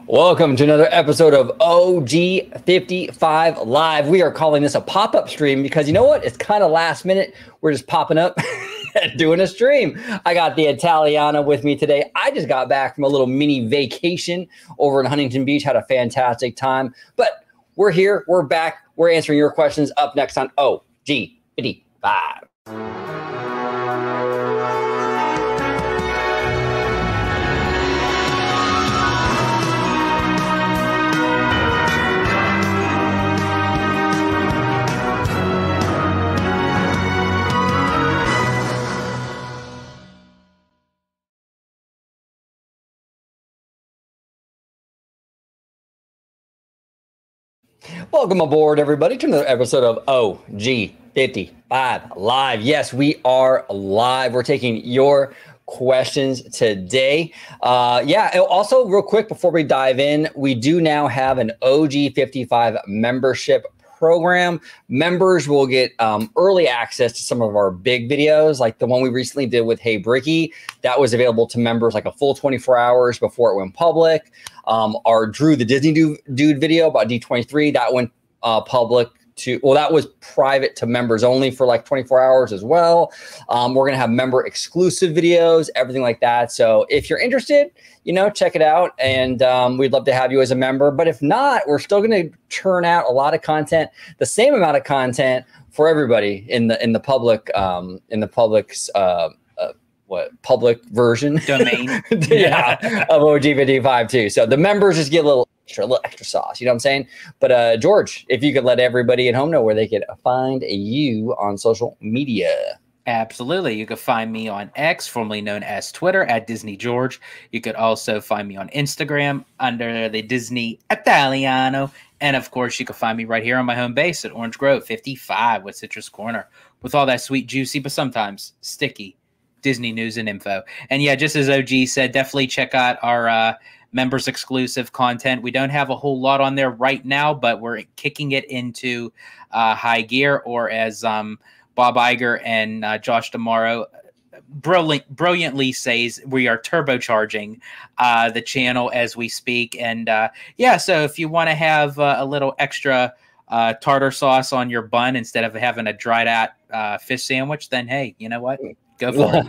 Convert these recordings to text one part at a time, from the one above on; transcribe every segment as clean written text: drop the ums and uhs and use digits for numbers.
Welcome to another episode of OG55 Live. We are calling this a pop-up stream because you know what? It's kind of last minute. We're just popping up and doing a stream. I got the Italiana with me today. I just got back from a little mini vacation over in Huntington Beach. Had a fantastic time. But we're here. We're back. We're answering your questions up next on OG55. Welcome aboard, everybody, to another episode of OG55 Live. Yes, we are live. We're taking your questions today. Also, real quick, before we dive in, we do now have an OG55 membership program. Members will get early access to some of our big videos, like the one we recently did with Hey Bricky. That was available to members like a full 24 hours before it went public. Our Drew the Disney Dude video about D23, that went public to, well, that was private to members only for like 24 hours as well. We're going to have member exclusive videos, everything like that. So if you're interested, check it out. And we'd love to have you as a member. But if not, we're still going to churn out a lot of content, the same amount of content for everybody in the public, public version domain of OG55 too. So the members just get a little extra sauce, you know what I'm saying? But George, if you could let everybody at home know where they could find you on social media. Absolutely. You can find me on X, formerly known as Twitter, at Disney George. You could also find me on Instagram under the Disney Italiano. And of course, you can find me right here on my home base at Orange Grove 55 with Citrus Corner, with all that sweet, juicy, but sometimes sticky Disney news and info. And yeah, just as OG said, definitely check out our members exclusive content. We don't have a whole lot on there right now, but we're kicking it into high gear, or as Bob Iger and Josh D'Amaro brilliantly says, we are turbocharging the channel as we speak. And so if you want to have a little extra tartar sauce on your bun instead of having a dried out fish sandwich, then hey, you know what? Go for it.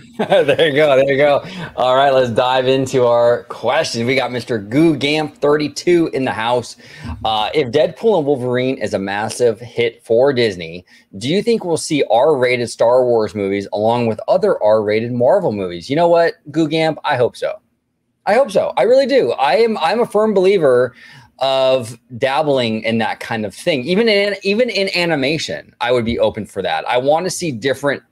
There you go. All right, let's dive into our questions. We got Mr. GooGamp32 in the house. If Deadpool and Wolverine is a massive hit for Disney, do you think we'll see R-rated Star Wars movies along with other R-rated Marvel movies? You know what, GooGamp? I hope so. I really do. I'm a firm believer of dabbling in that kind of thing. Even in animation, I would be open for that. I want to see different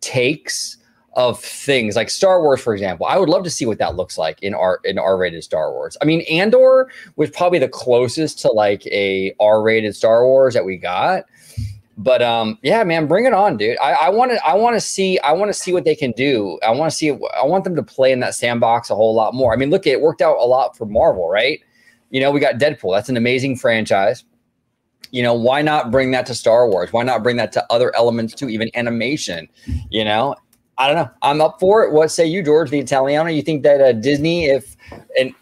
takes of things like Star Wars, for example. I would love to see what that looks like in R-rated Star Wars. I mean, Andor was probably the closest to like a R-rated Star Wars that we got. But yeah, man, bring it on, dude. I want to see what they can do. I want them to play in that sandbox a whole lot more. I mean, look, it worked out a lot for Marvel, right? We got Deadpool. That's an amazing franchise. Why not bring that to Star Wars? Why not bring that to other elements too, even animation? I don't know. I'm up for it. What say you, George, the Italiano? You think that Disney, if Deadpool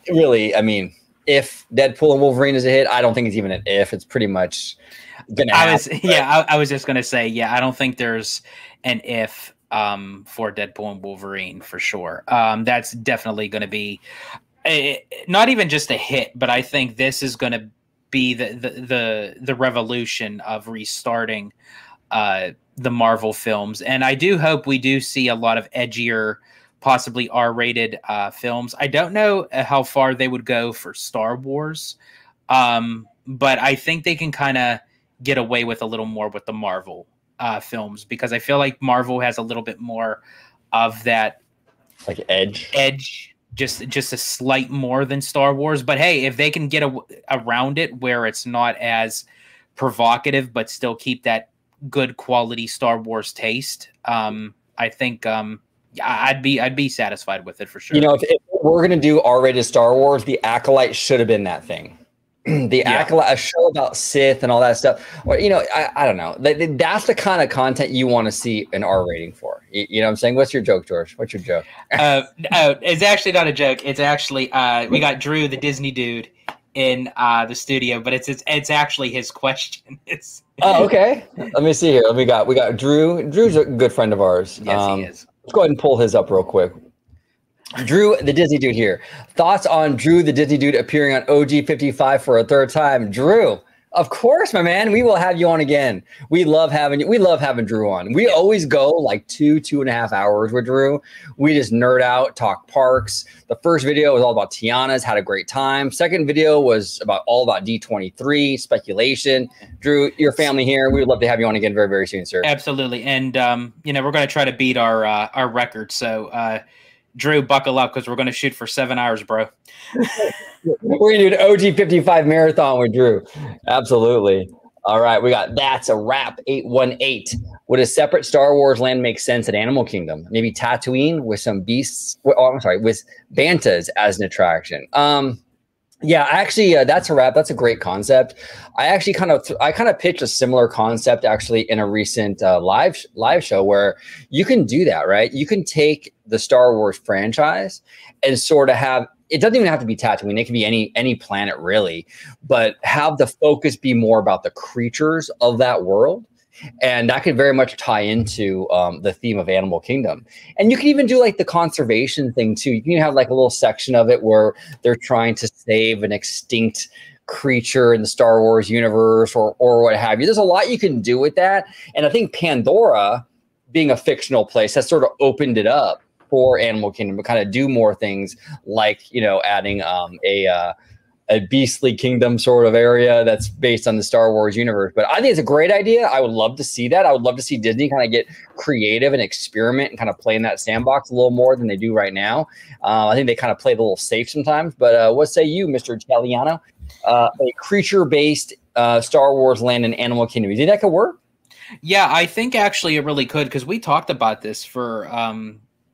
and Wolverine is a hit, I don't think it's even an if. It's pretty much gonna happen. I was just gonna say, I don't think there's an if for Deadpool and Wolverine for sure. That's definitely going to be not even just a hit, but I think this is going to be the revolution of restarting the Marvel films. And I do hope we do see a lot of edgier, possibly R-rated films. I don't know how far they would go for Star Wars, but I think they can kind of get away with a little more with the Marvel films, because I feel like Marvel has a little bit more of that like edge. Just a slight more than Star Wars. But hey, if they can get around it where it's not as provocative, but still keep that good quality Star Wars taste, I think I'd be satisfied with it for sure. If we're going to do R-rated Star Wars, The Acolyte should have been that thing. Acolyte, a show about Sith and all that stuff. Or, I don't know. That's the kind of content you want to see an R rating for. You know what I'm saying? What's your joke, George? What's your joke? It's actually not a joke. It's actually we got Drew, the Disney dude, in the studio, but it's actually his question. It's Oh, okay. Let me see here. We got Drew. Drew's a good friend of ours. Yes, he is. Let's go ahead and pull his up real quick. Drew, the Disney dude here. Thoughts on Drew, the Disney dude, appearing on OG 55 for a third time? Drew, of course, my man. We will have you on again. We love having Drew on. We always go like 2.5 hours with Drew. We just nerd out, talk parks. The first video was all about Tiana's, had a great time. Second video was all about D23, speculation. Drew, your family here. We would love to have you on again very, very soon, sir. Absolutely. And we're going to try to beat our record. So Drew, buckle up because we're going to shoot for 7 hours, bro. We're going to do an OG 55 marathon with Drew. Absolutely. All right. We got That's a Wrap 818. Would a separate Star Wars land make sense at Animal Kingdom? Maybe Tatooine with some beasts. Oh, I'm sorry, with Bantas as an attraction. Yeah, actually, That's a Wrap. That's a great concept. I kind of pitched a similar concept actually in a recent live show where you can do that, right? You can take the Star Wars franchise and sort of have, it doesn't even have to be Tatooine. It can be any planet really, but have the focus be more about the creatures of that world. And that could very much tie into the theme of Animal Kingdom. And you can even do like the conservation thing too. You can have like a little section of it where they're trying to save an extinct creature in the Star Wars universe or what have you. There's a lot you can do with that. And I think Pandora, being a fictional place, has sort of opened it up for Animal Kingdom to kind of do more things like, adding a beastly kingdom sort of area that's based on the Star Wars universe. But I think it's a great idea. I would love to see that. I would love to see Disney kind of get creative and experiment and kind of play in that sandbox a little more than they do right now. I think they kind of play it a little safe sometimes. But what say you, Mr. Italiano? A creature-based Star Wars land in Animal Kingdom. You think that could work? Yeah, I think actually it really could, because we talked about this for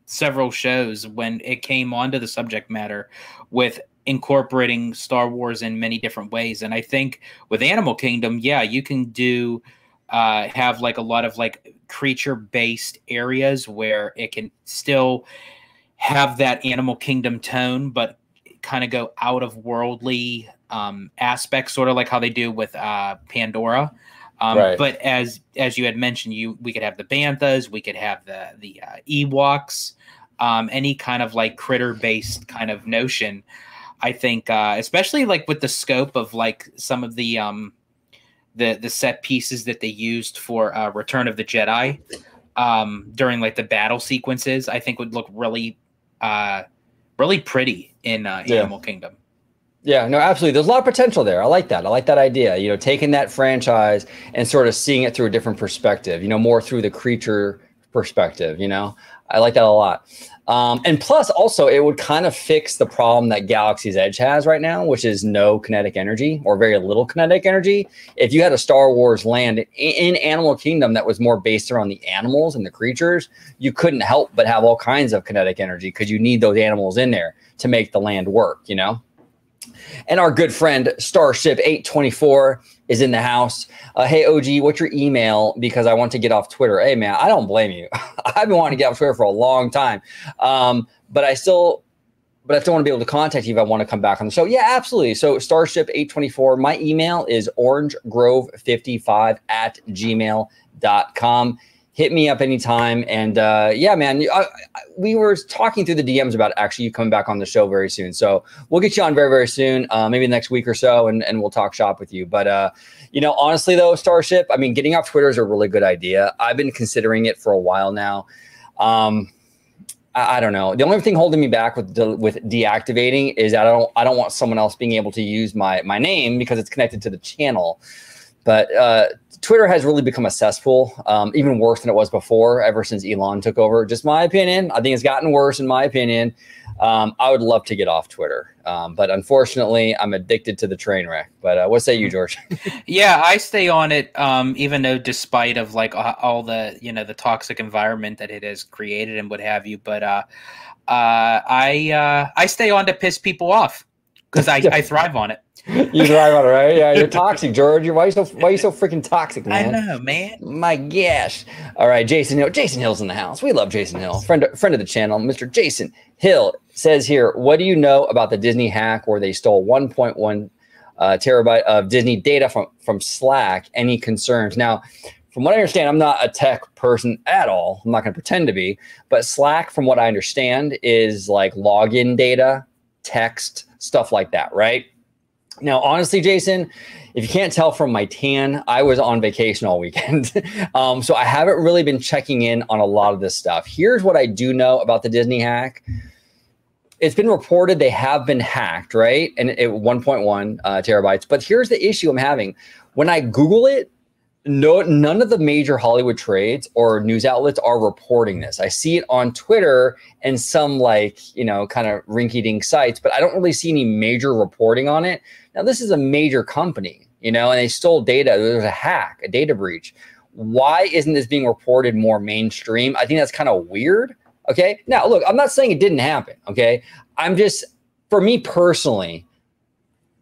several shows when it came onto the subject matter with incorporating Star Wars in many different ways. And I think with Animal Kingdom, yeah, you can do have like a lot of like creature-based areas where it can still have that Animal Kingdom tone, but kind of go out of worldly aspects, sort of like how they do with Pandora. Right. But as you had mentioned, we could have the Banthas, we could have the Ewoks, any kind of like critter-based kind of notion. I think, especially like with the scope of like some of the set pieces that they used for Return of the Jedi during like the battle sequences, I think would look really, really pretty in Animal Kingdom. Yeah, no, absolutely. There's a lot of potential there. I like that. I like that idea. Taking that franchise and sort of seeing it through a different perspective, more through the creature perspective, I like that a lot. And plus also it would kind of fix the problem that Galaxy's Edge has right now, which is no kinetic energy or very little kinetic energy. If you had a Star Wars land in Animal Kingdom that was more based around the animals and the creatures, you couldn't help but have all kinds of kinetic energy because you need those animals in there to make the land work, And our good friend Starship 824 is in the house. Hey, OG, what's your email? Because I want to get off Twitter. Hey, man, I don't blame you. I've been wanting to get off Twitter for a long time. But I still want to be able to contact you if I want to come back on the show. Yeah, absolutely. So Starship 824, my email is orangegrove55@gmail.com. Hit me up anytime. And yeah, man, we were talking through the DMs about actually you coming back on the show very soon. So we'll get you on very, very soon, maybe the next week or so, and we'll talk shop with you. But, honestly, though, Starship, I mean, getting off Twitter is a really good idea. I've been considering it for a while now. I don't know. The only thing holding me back with deactivating is that I don't want someone else being able to use my name because it's connected to the channel. But Twitter has really become a cesspool, even worse than it was before, ever since Elon took over. Just my opinion. I think it's gotten worse in my opinion. I would love to get off Twitter. But unfortunately, I'm addicted to the train wreck. But what say you, George? Yeah, I stay on it, even though despite of like all the, the toxic environment that it has created and what have you. But I stay on to piss people off. because I thrive on it. You thrive on it, right? Yeah, you're toxic, George. Why are you so freaking toxic, man? I know, man. My gosh. All right, Jason Hill. Jason Hill's in the house. We love Jason Hill. Friend of the channel, Mr. Jason Hill says here, what do you know about the Disney hack where they stole 1.1 terabyte of Disney data from Slack? Any concerns? Now, from what I understand, I'm not a tech person at all. I'm not going to pretend to be. But Slack, from what I understand, is like login data, text, stuff like that, right? Now, honestly, Jason, if you can't tell from my tan, I was on vacation all weekend. So I haven't really been checking in on a lot of this stuff. Here's what I do know about the Disney hack. It's been reported they have been hacked, right? And it 1.1 terabytes. But here's the issue I'm having. When I Google it, none of the major Hollywood trades or news outlets are reporting this. I see it on Twitter and some like, kind of rinky-dink sites, but I don't really see any major reporting on it. Now, this is a major company, and they stole data. There was a hack, a data breach. Why isn't this being reported more mainstream? I think that's kind of weird. Okay. Now, look, I'm not saying it didn't happen. Okay. For me personally,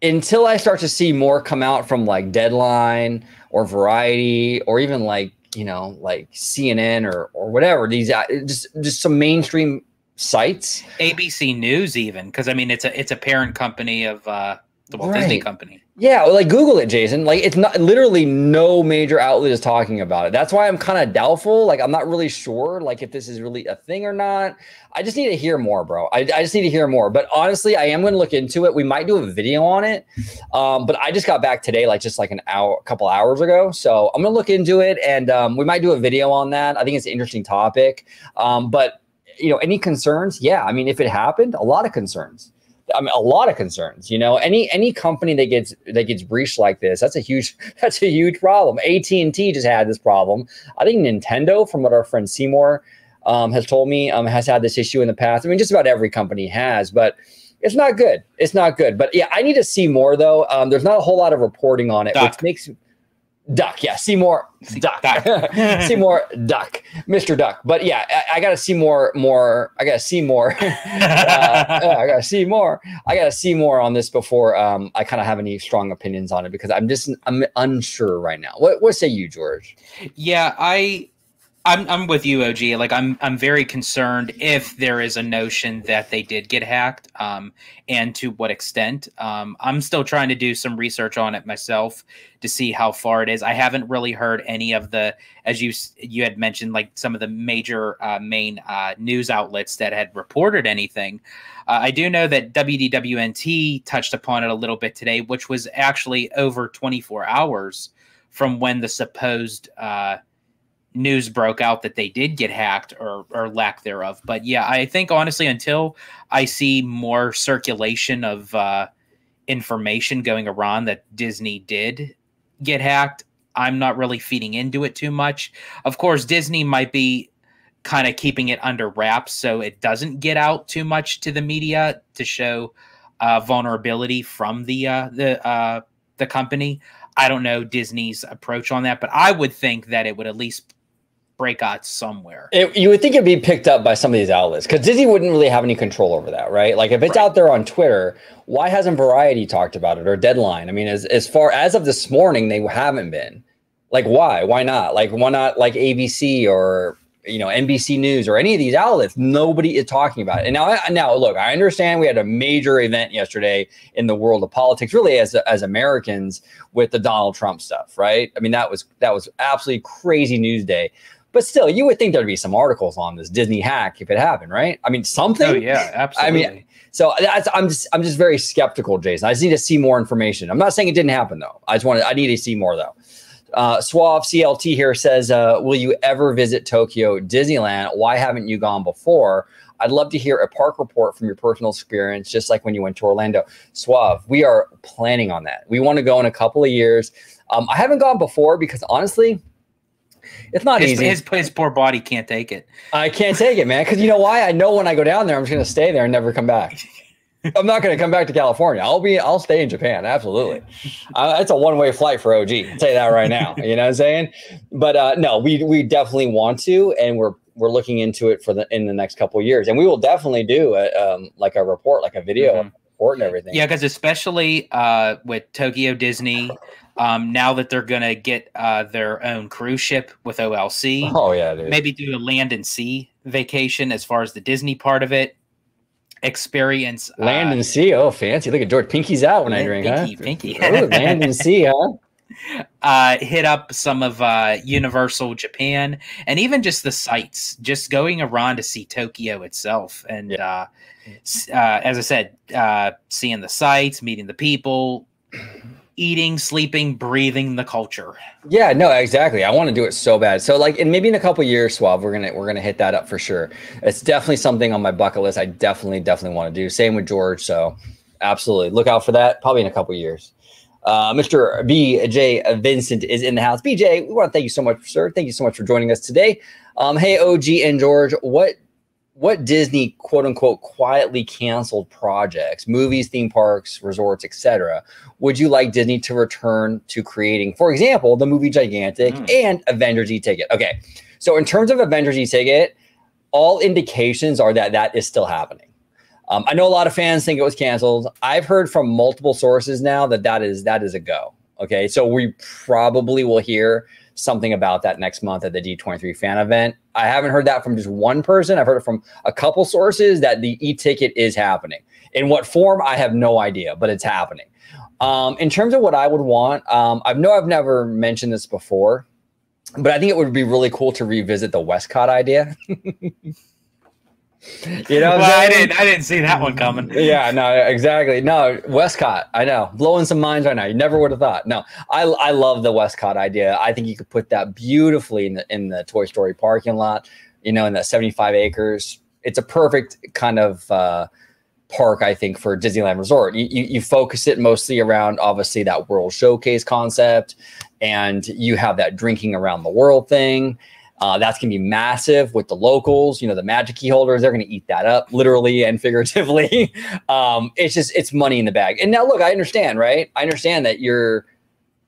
until I start to see more come out from like Deadline or Variety or even like CNN or whatever, these just some mainstream sites, ABC News even, because I mean it's a parent company of the Walt Disney Company. Yeah, like Google it, Jason. Like it's not literally no major outlet is talking about it. That's why I'm kind of doubtful. Like I'm not really sure like if this is really a thing or not. I just need to hear more, bro. I just need to hear more. But honestly, I am going to look into it. We might do a video on it. But I just got back today, like just like a couple hours ago. So I'm going to look into it and we might do a video on that. I think it's an interesting topic. But any concerns? Yeah, I mean, if it happened, a lot of concerns. I mean, a lot of concerns. Any company that gets breached like this, that's a huge problem. AT&T just had this problem. I think Nintendo, from what our friend Seymour has told me, has had this issue in the past. I mean, just about every company has, but it's not good. It's not good. But yeah, I need to see more though. There's not a whole lot of reporting on it, which makes Duck, yeah, Seymour Duck, Seymour Duck, Mr. Duck. But yeah, I got to see more. I got to see more. I got to see more. I got to see more on this before I kind of have any strong opinions on it because I'm unsure right now. What say you, George? Yeah, I'm with you, OG. Like I'm very concerned if there is a notion that they did get hacked, and to what extent. I'm still trying to do some research on it myself to see how far it is. I haven't really heard any of the, as you had mentioned, like some of the major main news outlets that had reported anything. I do know that WDWNT touched upon it a little bit today, which was actually over 24 hours from when the supposed news broke out that they did get hacked or lack thereof. But yeah, I think honestly, until I see more circulation of information going around that Disney did get hacked, I'm not really feeding into it too much. Of course, Disney might be kind of keeping it under wraps so it doesn't get out too much to the media to show vulnerability from the company. I don't know Disney's approach on that, but I would think that it would at least break out somewhere. You would think it'd be picked up by some of these outlets because Disney wouldn't really have any control over that, right? Like if it's out there on Twitter, why hasn't Variety talked about it or Deadline? I mean, as far as of this morning, they haven't been. Like why? Why not? Like why not like ABC or NBC News or any of these outlets? Nobody is talking about it. And now look, I understand we had a major event yesterday in the world of politics, really as Americans with the Donald Trump stuff, right? I mean, that was absolutely crazy news day. But still, you would think there'd be some articles on this Disney hack if it happened, right? I mean, something. Oh yeah, absolutely. I mean, so I'm just very skeptical, Jason. I just need to see more information. I'm not saying it didn't happen though. I need to see more though. Suave CLT here says, will you ever visit Tokyo Disneyland? Why haven't you gone before? I'd love to hear a park report from your personal experience, just like when you went to Orlando. Suave, we are planning on that. We want to go in a couple of years. I haven't gone before because honestly, it's not easy. His poor body can't take it. I can't take it, man. Because you know why? I know when I go down there, I'm just going to stay there and never come back. I'm not going to come back to California. I'll stay in Japan. Absolutely. It's a one-way flight for OG. I'll tell you that right now. You know what I'm saying? But no, we definitely want to, and we're looking into it in the next couple of years, and we will definitely do like a report, like a video support and everything. Yeah, because especially with Tokyo Disney, now that they're going to get their own cruise ship with OLC, Oh yeah, dude. maybe do a land and sea vacation as far as the Disney part of it. Experience land and sea. Oh, fancy! Look at George. Pinky's out when I drink, Pinky. Ooh, land and sea, huh? Hit up some of Universal Japan and even just the sites, just going around to see Tokyo itself. And as I said, seeing the sites, meeting the people, eating, sleeping, breathing the culture. Yeah, no, exactly. I want to do it so bad. So like, and maybe in a couple of years, Suave, we're gonna hit that up for sure. It's definitely something on my bucket list. I definitely want to do. Same with George. So absolutely, look out for that. Probably in a couple of years. Mr. BJ Vincent is in the house. BJ, we want to thank you so much, sir. Thank you so much for joining us today. Hey, OG and George, what Disney quote unquote quietly canceled projects, movies, theme parks, resorts, etc., would you like Disney to return to creating? For example, the movie Gigantic and Avengers E-Ticket. Okay, so in terms of Avengers E-Ticket, all indications are that that is still happening. I know a lot of fans think it was canceled. I've heard from multiple sources now that is a go. Okay, so we probably will hear something about that next month at the D23 fan event. I haven't heard that from just one person. I've heard it from a couple sources that the e-ticket is happening. In what form, I have no idea, but it's happening. In terms of what I would want, I've never mentioned this before, but I think it would be really cool to revisit the Westcott idea. You know, well, I didn't see that one coming. Yeah, no, exactly. No, Westcott, I know, blowing some minds right now. You never would have thought. No, I love the Westcott idea. I think you could put that beautifully in the Toy Story parking lot. You know, in that 75 acres. It's a perfect kind of park, I think, for Disneyland Resort. You focus it mostly around obviously that World Showcase concept, and you have that drinking around the world thing. That's going to be massive with the locals, you know, the magic key holders, they're going to eat that up literally and figuratively. It's money in the bag. And now look, I understand, right? I understand that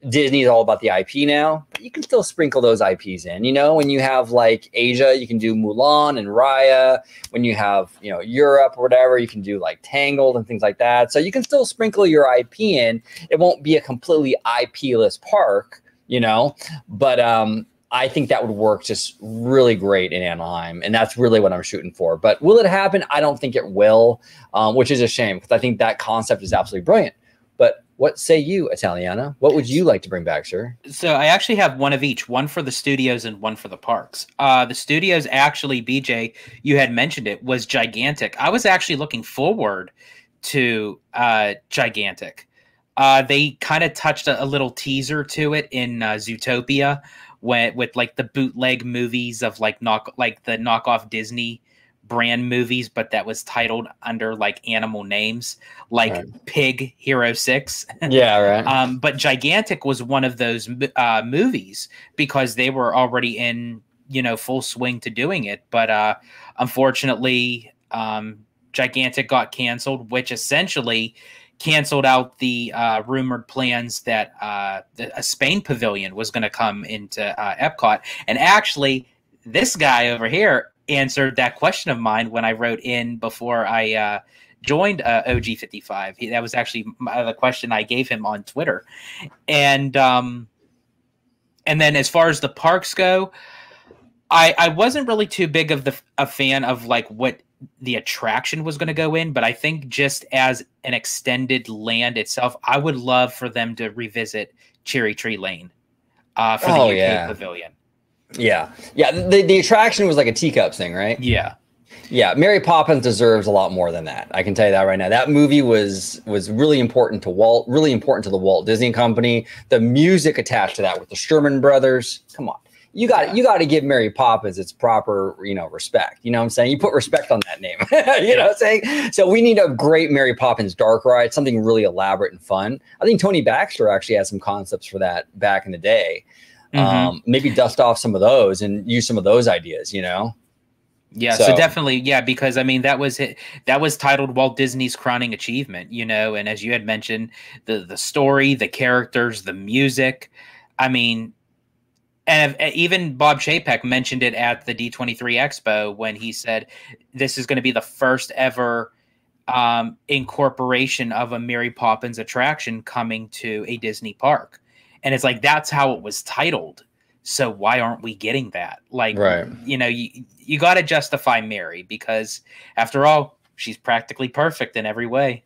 Disney is all about the IP now, but you can still sprinkle those IPs in, you know, when you have like Asia, you can do Mulan and Raya. When you have, you know, Europe or whatever, you can do like Tangled and things like that. So you can still sprinkle your IP in. It won't be a completely IP-less park, you know, but, I think that would work just really great in Anaheim, and that's really what I'm shooting for. But will it happen? I don't think it will, which is a shame because I think that concept is absolutely brilliant. But what say you, Italiana? What would you like to bring back, sir? So I actually have one of each, one for the studios and one for the parks. The studios actually, BJ, you had mentioned it, was Gigantic. I was actually looking forward to Gigantic. They kind of touched a little teaser to it in Zootopia, with like the bootleg movies of like the knockoff Disney brand movies, but that was titled under like animal names, like Pig Hero 6. Yeah, right. But Gigantic was one of those movies because they were already in, you know, full swing to doing it. But unfortunately, Gigantic got canceled, which essentially canceled out the rumored plans that a Spain pavilion was going to come into Epcot. And actually, this guy over here answered that question of mine when I wrote in before I joined OG55. That was actually the question I gave him on Twitter. And then as far as the parks go, I wasn't really too big of a fan of like what the attraction was going to go in, but I think just as an extended land itself, I would love for them to revisit Cherry Tree Lane for the UK pavilion. Yeah. The attraction was like a teacups thing, right? Yeah. Mary Poppins deserves a lot more than that. I can tell you that right now. That movie was really important to Walt, really important to the Walt Disney Company. The music attached to that with the Sherman Brothers. Come on. You got to give Mary Poppins its proper, you know, respect. You know what I'm saying? You put respect on that name. You know what I'm saying? So we need a great Mary Poppins dark ride, something really elaborate and fun. I think Tony Baxter actually had some concepts for that back in the day. Maybe dust off some of those and use some of those ideas, you know? Yeah, so definitely, yeah, because I mean that was titled Walt Disney's Crowning Achievement, you know, and as you had mentioned, the story, the characters, the music. I mean, and even Bob Chapek mentioned it at the D23 Expo when he said this is going to be the first ever incorporation of a Mary Poppins attraction coming to a Disney park. And it's like, that's how it was titled. So why aren't we getting that? Like, Right. you know, you got to justify Mary, because after all, she's practically perfect in every way.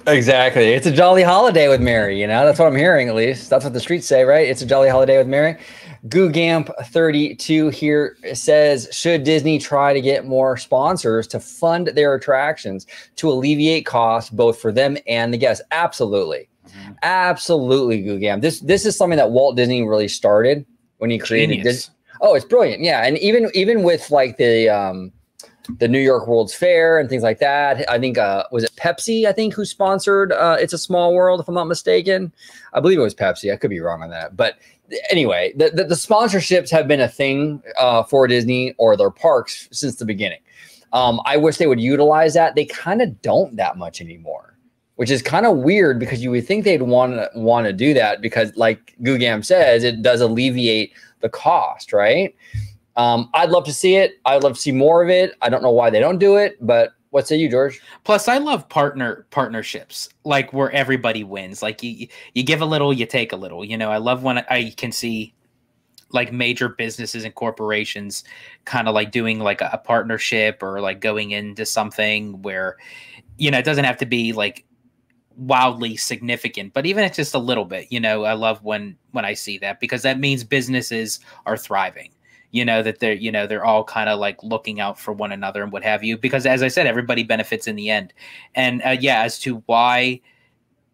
Exactly. It's a jolly holiday with Mary, you know? That's what I'm hearing, at least. That's what the streets say, right? It's a jolly holiday with Mary. GooGamp32 here says, should Disney try to get more sponsors to fund their attractions to alleviate costs both for them and the guests? Absolutely. Absolutely, GooGamp. This is something that Walt Disney really started when he created Disney. Oh, it's brilliant. Yeah. And even with like the New York World's Fair and things like that. I think, was it Pepsi, I think, who sponsored It's a Small World, if I'm not mistaken. I believe it was Pepsi. I could be wrong on that. But anyway, the sponsorships have been a thing for Disney or their parks since the beginning. I wish they would utilize that. They kind of don't that much anymore, which is kind of weird, because you would think they'd want to do that, because like GooGam says, it does alleviate the cost, right? I'd love to see it. I'd love to see more of it. I don't know why they don't do it, but what say you, George? Plus, I love partnerships, like where everybody wins. Like you give a little, you take a little. You know, I love when I can see like major businesses and corporations kind of like doing like a partnership, or like going into something where, you know, it doesn't have to be like wildly significant, but even if it's just a little bit, you know, I love when I see that, because that means businesses are thriving. You know, that they're all kind of like looking out for one another and what have you, because as I said, everybody benefits in the end. And yeah, as to why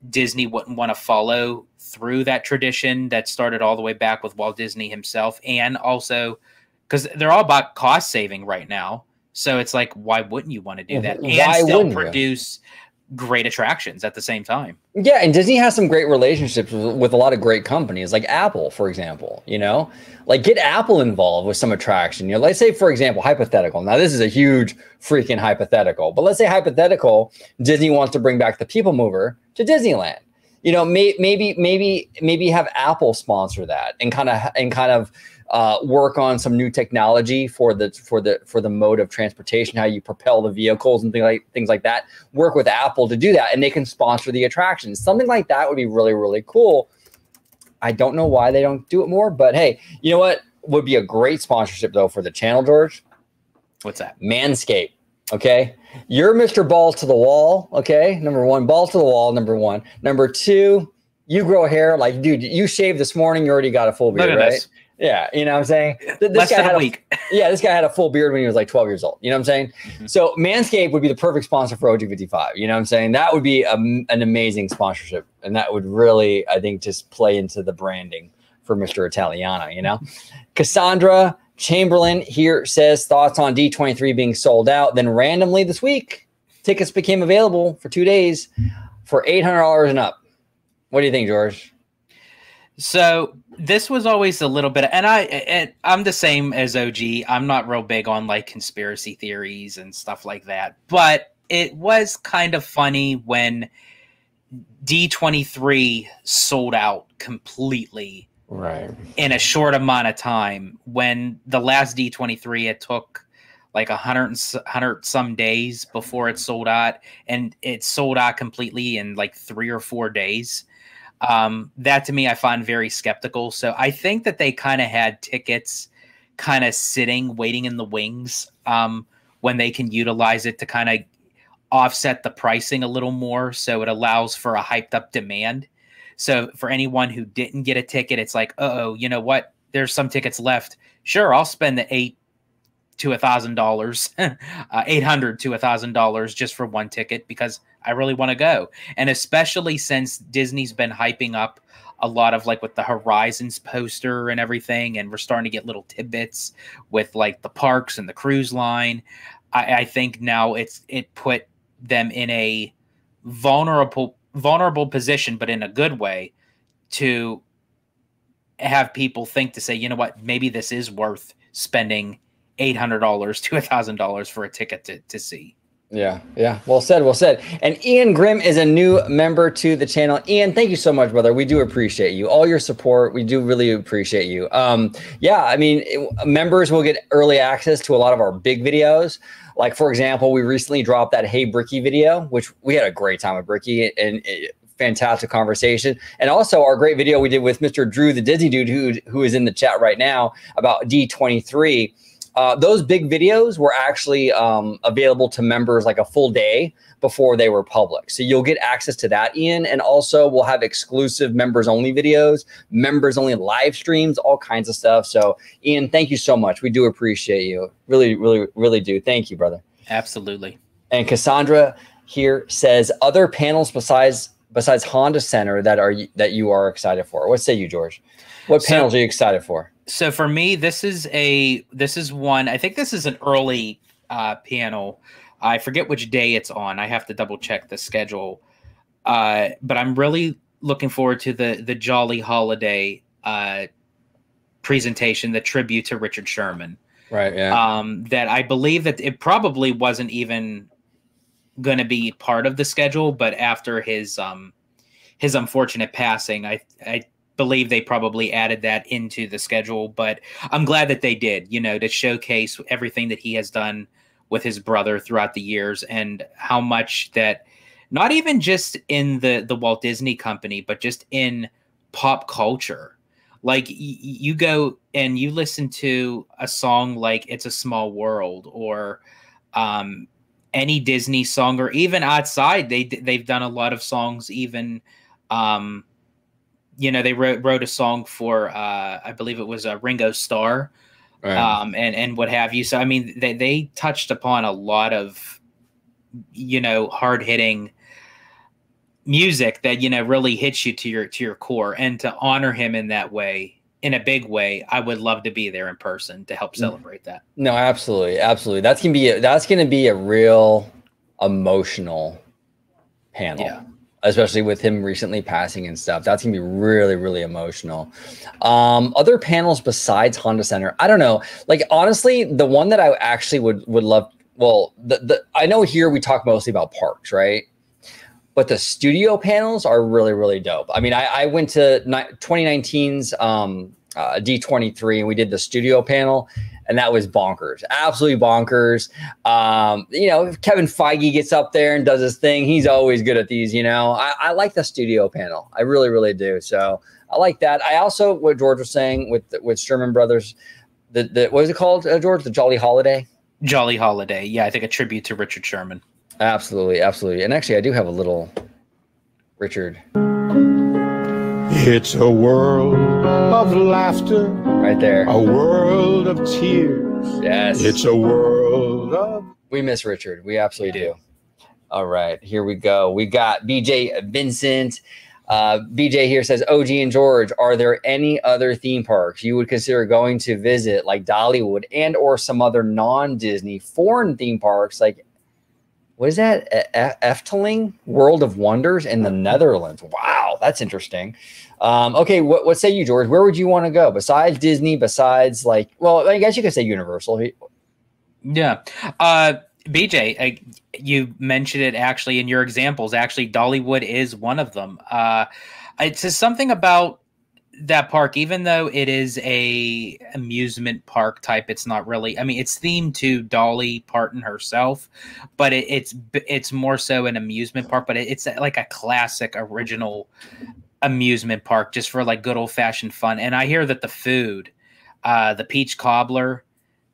Disney wouldn't want to follow through that tradition that started all the way back with Walt Disney himself, and also because they're all about cost saving right now. So it's like, why wouldn't you want to do that and still produce great attractions at the same time? Yeah, and Disney has some great relationships with a lot of great companies, like Apple, for example. You know, like get Apple involved with some attraction. You know, let's say, for example, hypothetical. Now, this is a huge freaking hypothetical, but let's say hypothetical, Disney wants to bring back the People Mover to Disneyland. You know, maybe have Apple sponsor that and kind of work on some new technology for the mode of transportation, how you propel the vehicles and things like that. Work with Apple to do that, and they can sponsor the attractions. Something like that would be really, really cool. I don't know why they don't do it more, but hey, you know what would be a great sponsorship though for the channel, George? What's that? Manscaped. Okay, you're Mr. Balls to the Wall. Okay, number one, balls to the wall. Number one. Number two, you grow hair. Like, dude, you shaved this morning. You already got a full beard, right? This. Yeah, you know what I'm saying? Less than a week. This guy had a full beard when he was like 12 years old. You know what I'm saying? Mm-hmm. So Manscaped would be the perfect sponsor for OG55. You know what I'm saying? That would be an amazing sponsorship. And that would really, I think, just play into the branding for Mr. Italiano, you know? Cassandra Chamberlain here says, thoughts on D23 being sold out. Then randomly this week, tickets became available for 2 days for $800 and up. What do you think, George? So this was always a little bit, and I'm the same as OG. I'm not real big on like conspiracy theories and stuff like that, but it was kind of funny when D23 sold out completely, right, in a short amount of time. When the last D23, it took like 100 some days before it sold out, and it sold out completely in like 3 or 4 days. That to me, I find very skeptical. So I think that they kind of had tickets kind of sitting, waiting in the wings, when they can utilize it to kind of offset the pricing a little more. So it allows for a hyped up demand. So for anyone who didn't get a ticket, it's like, uh-oh, you know what? There's some tickets left. Sure, I'll spend the $800 to $1,000, $800 to $1,000 just for one ticket, because I really want to go. And especially since Disney's been hyping up a lot of like with the Horizons poster and everything, and we're starting to get little tidbits with like the parks and the cruise line. I think now it put them in a vulnerable position, but in a good way, to have people think to say, you know what, maybe this is worth spending $800 to $1,000 for a ticket to see. Yeah, yeah. Well said, well said. And Ian Grimm is a new member to the channel. Ian, thank you so much, brother. We do appreciate you. All your support, we do really appreciate you. Yeah, I mean, members will get early access to a lot of our big videos. Like, for example, we recently dropped that Hey Bricky video, which we had a great time with Bricky, and fantastic conversation. And also our great video we did with Mr. Drew, the Disney dude, who is in the chat right now, about D23. Those big videos were actually available to members like a full day before they were public. So you'll get access to that, Ian. And also we'll have exclusive members only videos, members only live streams, all kinds of stuff. So Ian, thank you so much. We do appreciate you. Really, really, really do. Thank you, brother. Absolutely. And Cassandra here says other panels besides Honda Center that you are excited for. What say you, George? What panels are you excited for? So for me, this is one. I think this is an early panel. I forget which day it's on. I have to double check the schedule. But I'm really looking forward to the Jolly Holiday presentation, the tribute to Richard Sherman. Right. Yeah. That I believe that it probably wasn't even going to be part of the schedule, but after his unfortunate passing, I believe they probably added that into the schedule, but I'm glad that they did, you know, to showcase everything that he has done with his brother throughout the years, and how much that not even just in the Walt Disney Company, but just in pop culture. Like you go and you listen to a song like It's a Small World, or any Disney song, or even outside, they've done a lot of songs, even you know, they wrote a song for I believe it was Ringo Starr, right. And what have you. So I mean, they touched upon a lot of, you know, hard hitting music that, you know, really hits you to your core. And to honor him in that way, in a big way, I would love to be there in person to help celebrate that. No, absolutely, absolutely. That's gonna be a real emotional panel. Yeah. Especially with him recently passing and stuff. That's gonna be really, really emotional. Other panels besides Honda Center, I don't know. Like, honestly, the one that I actually would love, well, I know here we talk mostly about parks, right? But the studio panels are really, really dope. I mean, I went to 2019's D23 and we did the studio panel, and that was bonkers, absolutely bonkers. You know, Kevin Feige gets up there and does his thing. He's always good at these, you know. I like the studio panel. I really, really do. So I like that. I also, what George was saying with Sherman Brothers, what is it called, George? The Jolly Holiday? Jolly Holiday. Yeah, I think a tribute to Richard Sherman. Absolutely, absolutely. And actually, I do have a little Richard. It's a world of laughter. Right there. A world of tears. Yes. It's a world of... We miss Richard. We absolutely do. All right, here we go. We got BJ Vincent. BJ here says, OG and George, are there any other theme parks you would consider going to visit, like Dollywood and or some other non-Disney foreign theme parks, like, what is that? Efteling World of Wonders in the Netherlands. Wow, that's interesting. Okay, what say you, George? Where would you want to go besides Disney? Besides, like, well, I guess you could say Universal. Yeah, BJ, you mentioned it actually in your examples. Actually, Dollywood is one of them. It's just something about that park, even though it is a amusement park type, it's not really, I mean, it's themed to Dolly Parton herself, but it's more so an amusement park, but it's like a classic original amusement park just for like good old fashioned fun. And I hear that the food, the peach cobbler,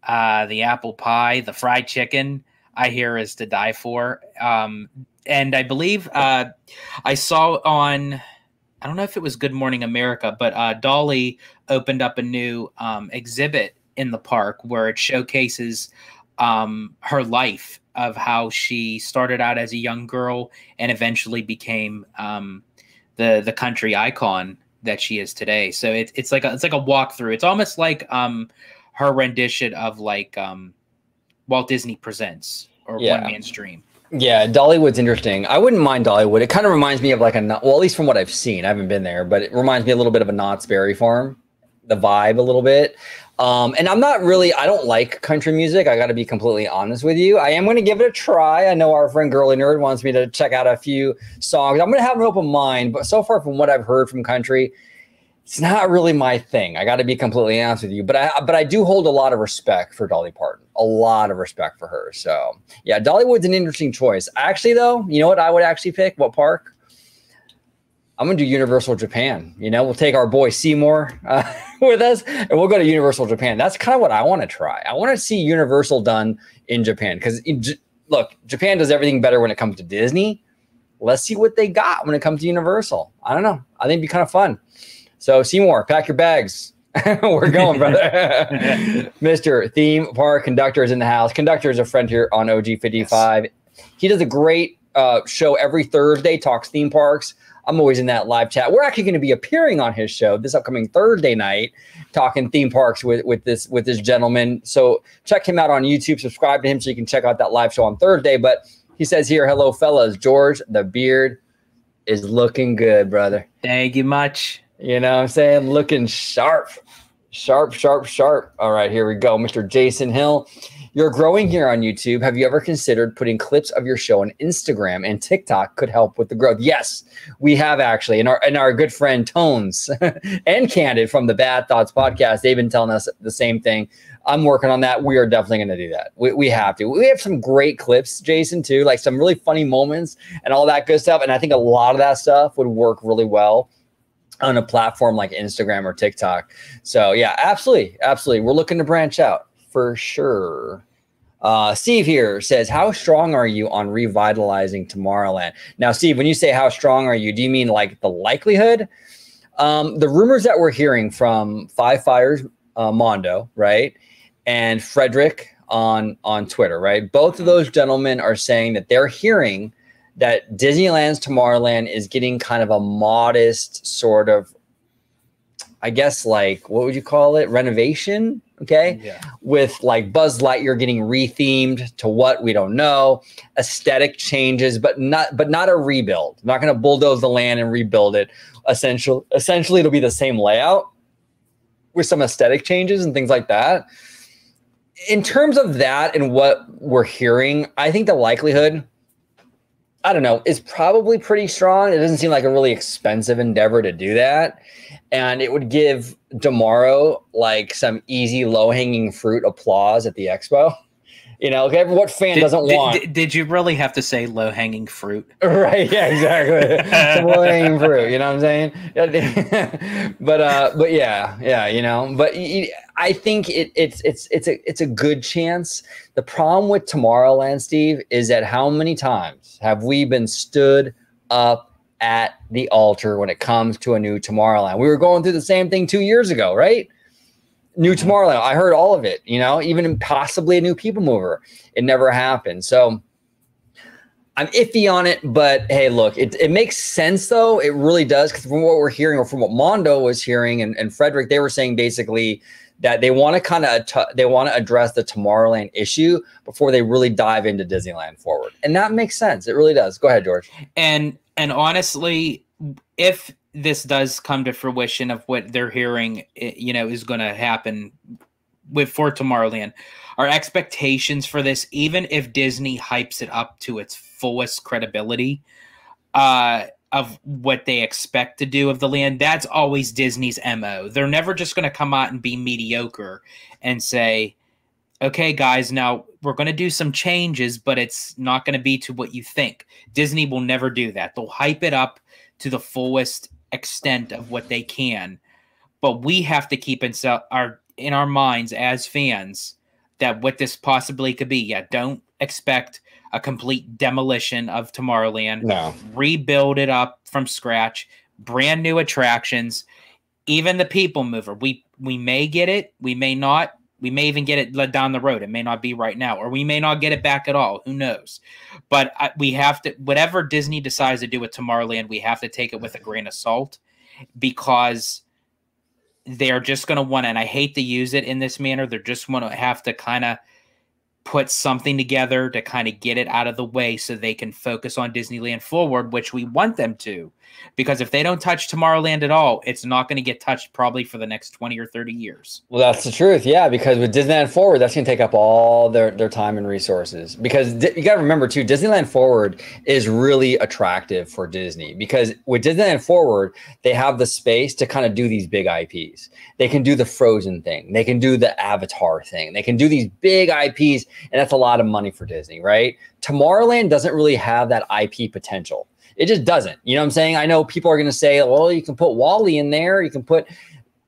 the apple pie, the fried chicken, I hear is to die for. And I believe I saw on, I don't know if it was Good Morning America, but Dolly opened up a new exhibit in the park where it showcases her life of how she started out as a young girl and eventually became the country icon that she is today. So it's like a walkthrough. It's almost like her rendition of like Walt Disney Presents or One Man's Dream. Yeah, Dollywood's interesting. I wouldn't mind Dollywood. It kind of reminds me of like well, at least from what I've seen. I haven't been there, but it reminds me a little bit of a Knott's Berry Farm, the vibe a little bit. And I don't like country music. I got to be completely honest with you. I am going to give it a try. I know our friend Girly Nerd wants me to check out a few songs. I'm going to have an open mind, but so far from what I've heard from country, it's not really my thing. I got to be completely honest with you, but I do hold a lot of respect for Dolly Parton, a lot of respect for her. So yeah, Dollywood's an interesting choice. Actually, though, you know what I would actually pick? What park? I'm going to do Universal Japan. We'll take our boy Seymour with us and we'll go to Universal Japan. That's kind of what I want to try. I want to see Universal done in Japan because look, Japan does everything better when it comes to Disney. Let's see what they got when it comes to Universal. I don't know. I think it'd be kind of fun. So Seymour, pack your bags. We're going, brother. Mr. Theme Park Conductor is in the house. Conductor is a friend here on OG55. Yes. He does a great show every Thursday, talks theme parks. I'm always in that live chat. We're actually going to be appearing on his show this upcoming Thursday night, talking theme parks with this gentleman. So check him out on YouTube. Subscribe to him so you can check out that live show on Thursday. But he says here, hello, fellas. George, the beard is looking good, brother. Thank you much. You know what I'm saying? Looking sharp. Sharp, sharp, sharp. All right, here we go. Mr. Jason Hill. You're growing here on YouTube. Have you ever considered putting clips of your show on Instagram and TikTok could help with the growth? Yes, we have actually. And our good friend Tones and Candid from the Bad Thoughts podcast, they've been telling us the same thing. I'm working on that. We are definitely going to do that. We have to. We have some great clips, Jason, too, like some really funny moments and all that good stuff. And I think a lot of that stuff would work really well on a platform like Instagram or TikTok. So yeah, absolutely. Absolutely. We're looking to branch out for sure. Steve here says, how strong are you on revitalizing Tomorrowland? Now, Steve, when you say how strong are you, do you mean like the likelihood? The rumors that we're hearing from Five Fires Mondo, right? And Frederick on Twitter, right? Both of those gentlemen are saying that they're hearing that Disneyland's Tomorrowland is getting kind of a modest sort of, I guess, like, what would you call it? Renovation. Okay. Yeah. With like Buzz Lightyear getting rethemed to what we don't know, aesthetic changes, but not a rebuild. I'm not going to bulldoze the land and rebuild it. Essentially, it'll be the same layout with some aesthetic changes and things like that. In terms of that and what we're hearing, I think the likelihood, I don't know, is probably pretty strong. It doesn't seem like a really expensive endeavor to do that. And it would give Tomorrow like some easy low-hanging fruit applause at the expo. Okay, what fan doesn't want? Did you really have to say low-hanging fruit? Right, yeah, exactly. Some low-hanging fruit, you know what I'm saying? But yeah, but I think it's a good chance. The problem with Tomorrowland, Steve, is that how many times have we been stood up at the altar when it comes to a new Tomorrowland? We were going through the same thing 2 years ago, right? New Tomorrowland. I heard all of it, even possibly a new People Mover. It never happened. So I'm iffy on it, but hey, look, it makes sense though. It really does. Because from what we're hearing, or from what Mondo was hearing and Frederick, they were saying basically that they want to address the Tomorrowland issue before they really dive into Disneyland forward. And that makes sense. It really does. Go ahead, George. And honestly, if this does come to fruition of what they're hearing, is going to happen for Tomorrowland, our expectations for this, even if Disney hypes it up to its fullest credibility of what they expect to do of the land, that's always Disney's MO. They're never just going to come out and be mediocre and say, okay, guys, now we're going to do some changes, but it's not going to be to what you think. Disney will never do that. They'll hype it up to the fullest extent of what they can. But we have to keep in our minds as fans that what this possibly could be. Yeah, don't expect a complete demolition of Tomorrowland. No. Rebuild it up from scratch. Brand new attractions. Even the People Mover. We may get it. We may not. We may even get it down the road. It may not be right now, or we may not get it back at all. Who knows? But we have to, whatever Disney decides to do with Tomorrowland, we have to take it with a grain of salt, because they're just going to want to, and I hate to use it in this manner, they're just going to have to kind of put something together to kind of get it out of the way so they can focus on Disneyland Forward, which we want them to. because if they don't touch Tomorrowland at all, it's not going to get touched probably for the next 20 or 30 years. Well, that's the truth. Yeah, because with Disneyland Forward, that's going to take up all their time and resources. Because you got to remember too, Disneyland Forward is really attractive for Disney, because with Disneyland Forward, they have the space to kind of do these big IPs. They can do the Frozen thing. They can do the Avatar thing. They can do these big IPs, and that's a lot of money for Disney, right? Tomorrowland doesn't really have that IP potential. It just doesn't. You know what I'm saying? I know people are going to say, well, you can put Wall-E in there. You can put,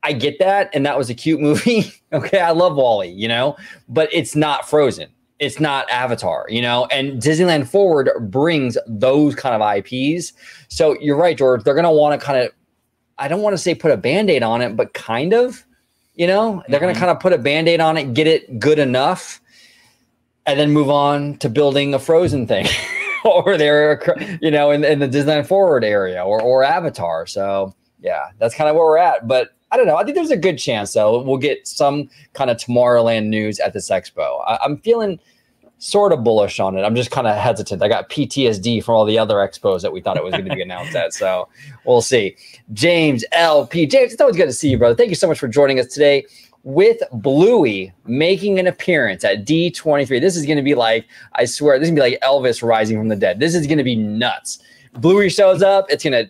I get that. And that was a cute movie. Okay. I love Wall-E, you know, but it's not Frozen. It's not Avatar, you know, and Disneyland Forward brings those kind of IPs. So you're right, George. They're going to want to kind of, I don't want to say put a Band-Aid on it, but kind of, you know, they're going to kind of put a Band-Aid on it, get it good enough, and then move on to building a Frozen thing. Over there, you know, in the Disneyland Forward area or Avatar. So yeah, that's kind of where we're at. But I don't know. I think there's a good chance though we'll get some kind of Tomorrowland news at this expo. I'm feeling sort of bullish on it. I'm just kind of hesitant. I got PTSD from all the other expos that we thought it was going to be announced at. So we'll see. James LP. James, it's always good to see you, brother. Thank you so much for joining us today. With Bluey making an appearance at D23. This is going to be like, I swear, this is going to be like Elvis rising from the dead. This is going to be nuts. Bluey shows up. It's going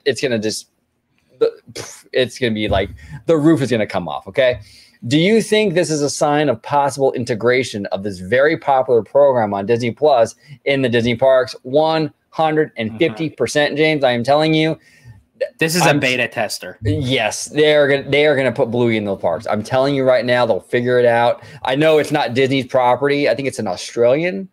to be like the roof is going to come off. Okay. Do you think this is a sign of possible integration of this very popular program on Disney Plus in the Disney parks? 150%, James. I am telling you. This is a beta tester. Yes, they are gonna put Bluey in the parks. I'm telling you right now, they'll figure it out. I know it's not Disney's property. I think it's an Australian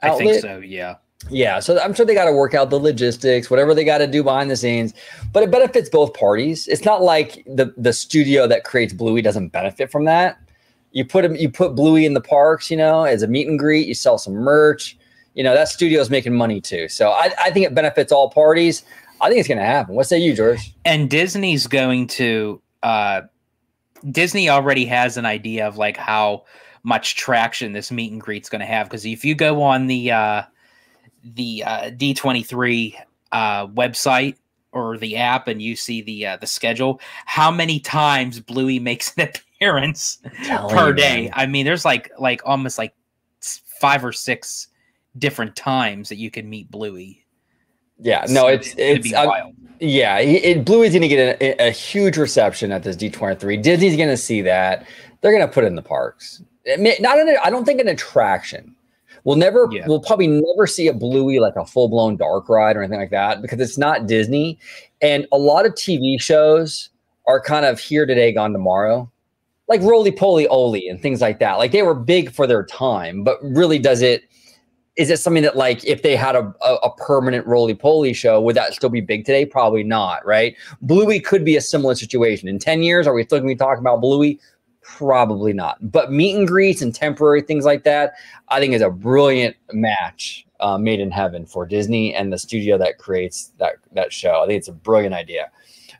outlet. I think so, yeah. Yeah, so I'm sure they got to work out the logistics, whatever they got to do behind the scenes. But it benefits both parties. It's not like the studio that creates Bluey doesn't benefit from that. You put Bluey in the parks, you know, as a meet and greet. You sell some merch. You know, that studio is making money too. So I think it benefits all parties. I think it's going to happen. What say you, George? And Disney's going to Disney already has an idea of like how much traction this meet and greet's going to have. Because if you go on the D23 website or the app and you see the schedule, how many times Bluey makes an appearance per day? I mean, there's like almost like 5 or 6 different times that you can meet Bluey. Yeah, no, it's wild. Yeah, Bluey's going to get a huge reception at this D23. Disney's going to see that. They're going to put it in the parks. I don't think an attraction. We'll probably never see a Bluey like a full blown dark ride or anything like that because it's not Disney. And a lot of TV shows are kind of here today, gone tomorrow, like Roly Poly Oly and things like that. Like they were big for their time, but really is it something that like if they had a permanent Roly Poly show, would that still be big today? Probably not, right? Bluey could be a similar situation. In 10 years, are we still going to be talking about Bluey? Probably not. But meet and greets and temporary things like that, I think is a brilliant match made in heaven for Disney and the studio that creates that show. I think it's a brilliant idea.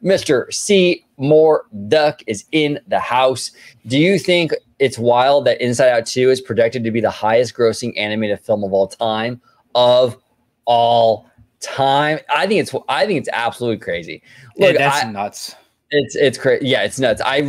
Mr. Seymour Duck is in the house. Do you think it's wild that Inside Out 2 is projected to be the highest grossing animated film of all time? I think it's absolutely crazy. Look, that's nuts. It's crazy. Yeah, it's nuts. I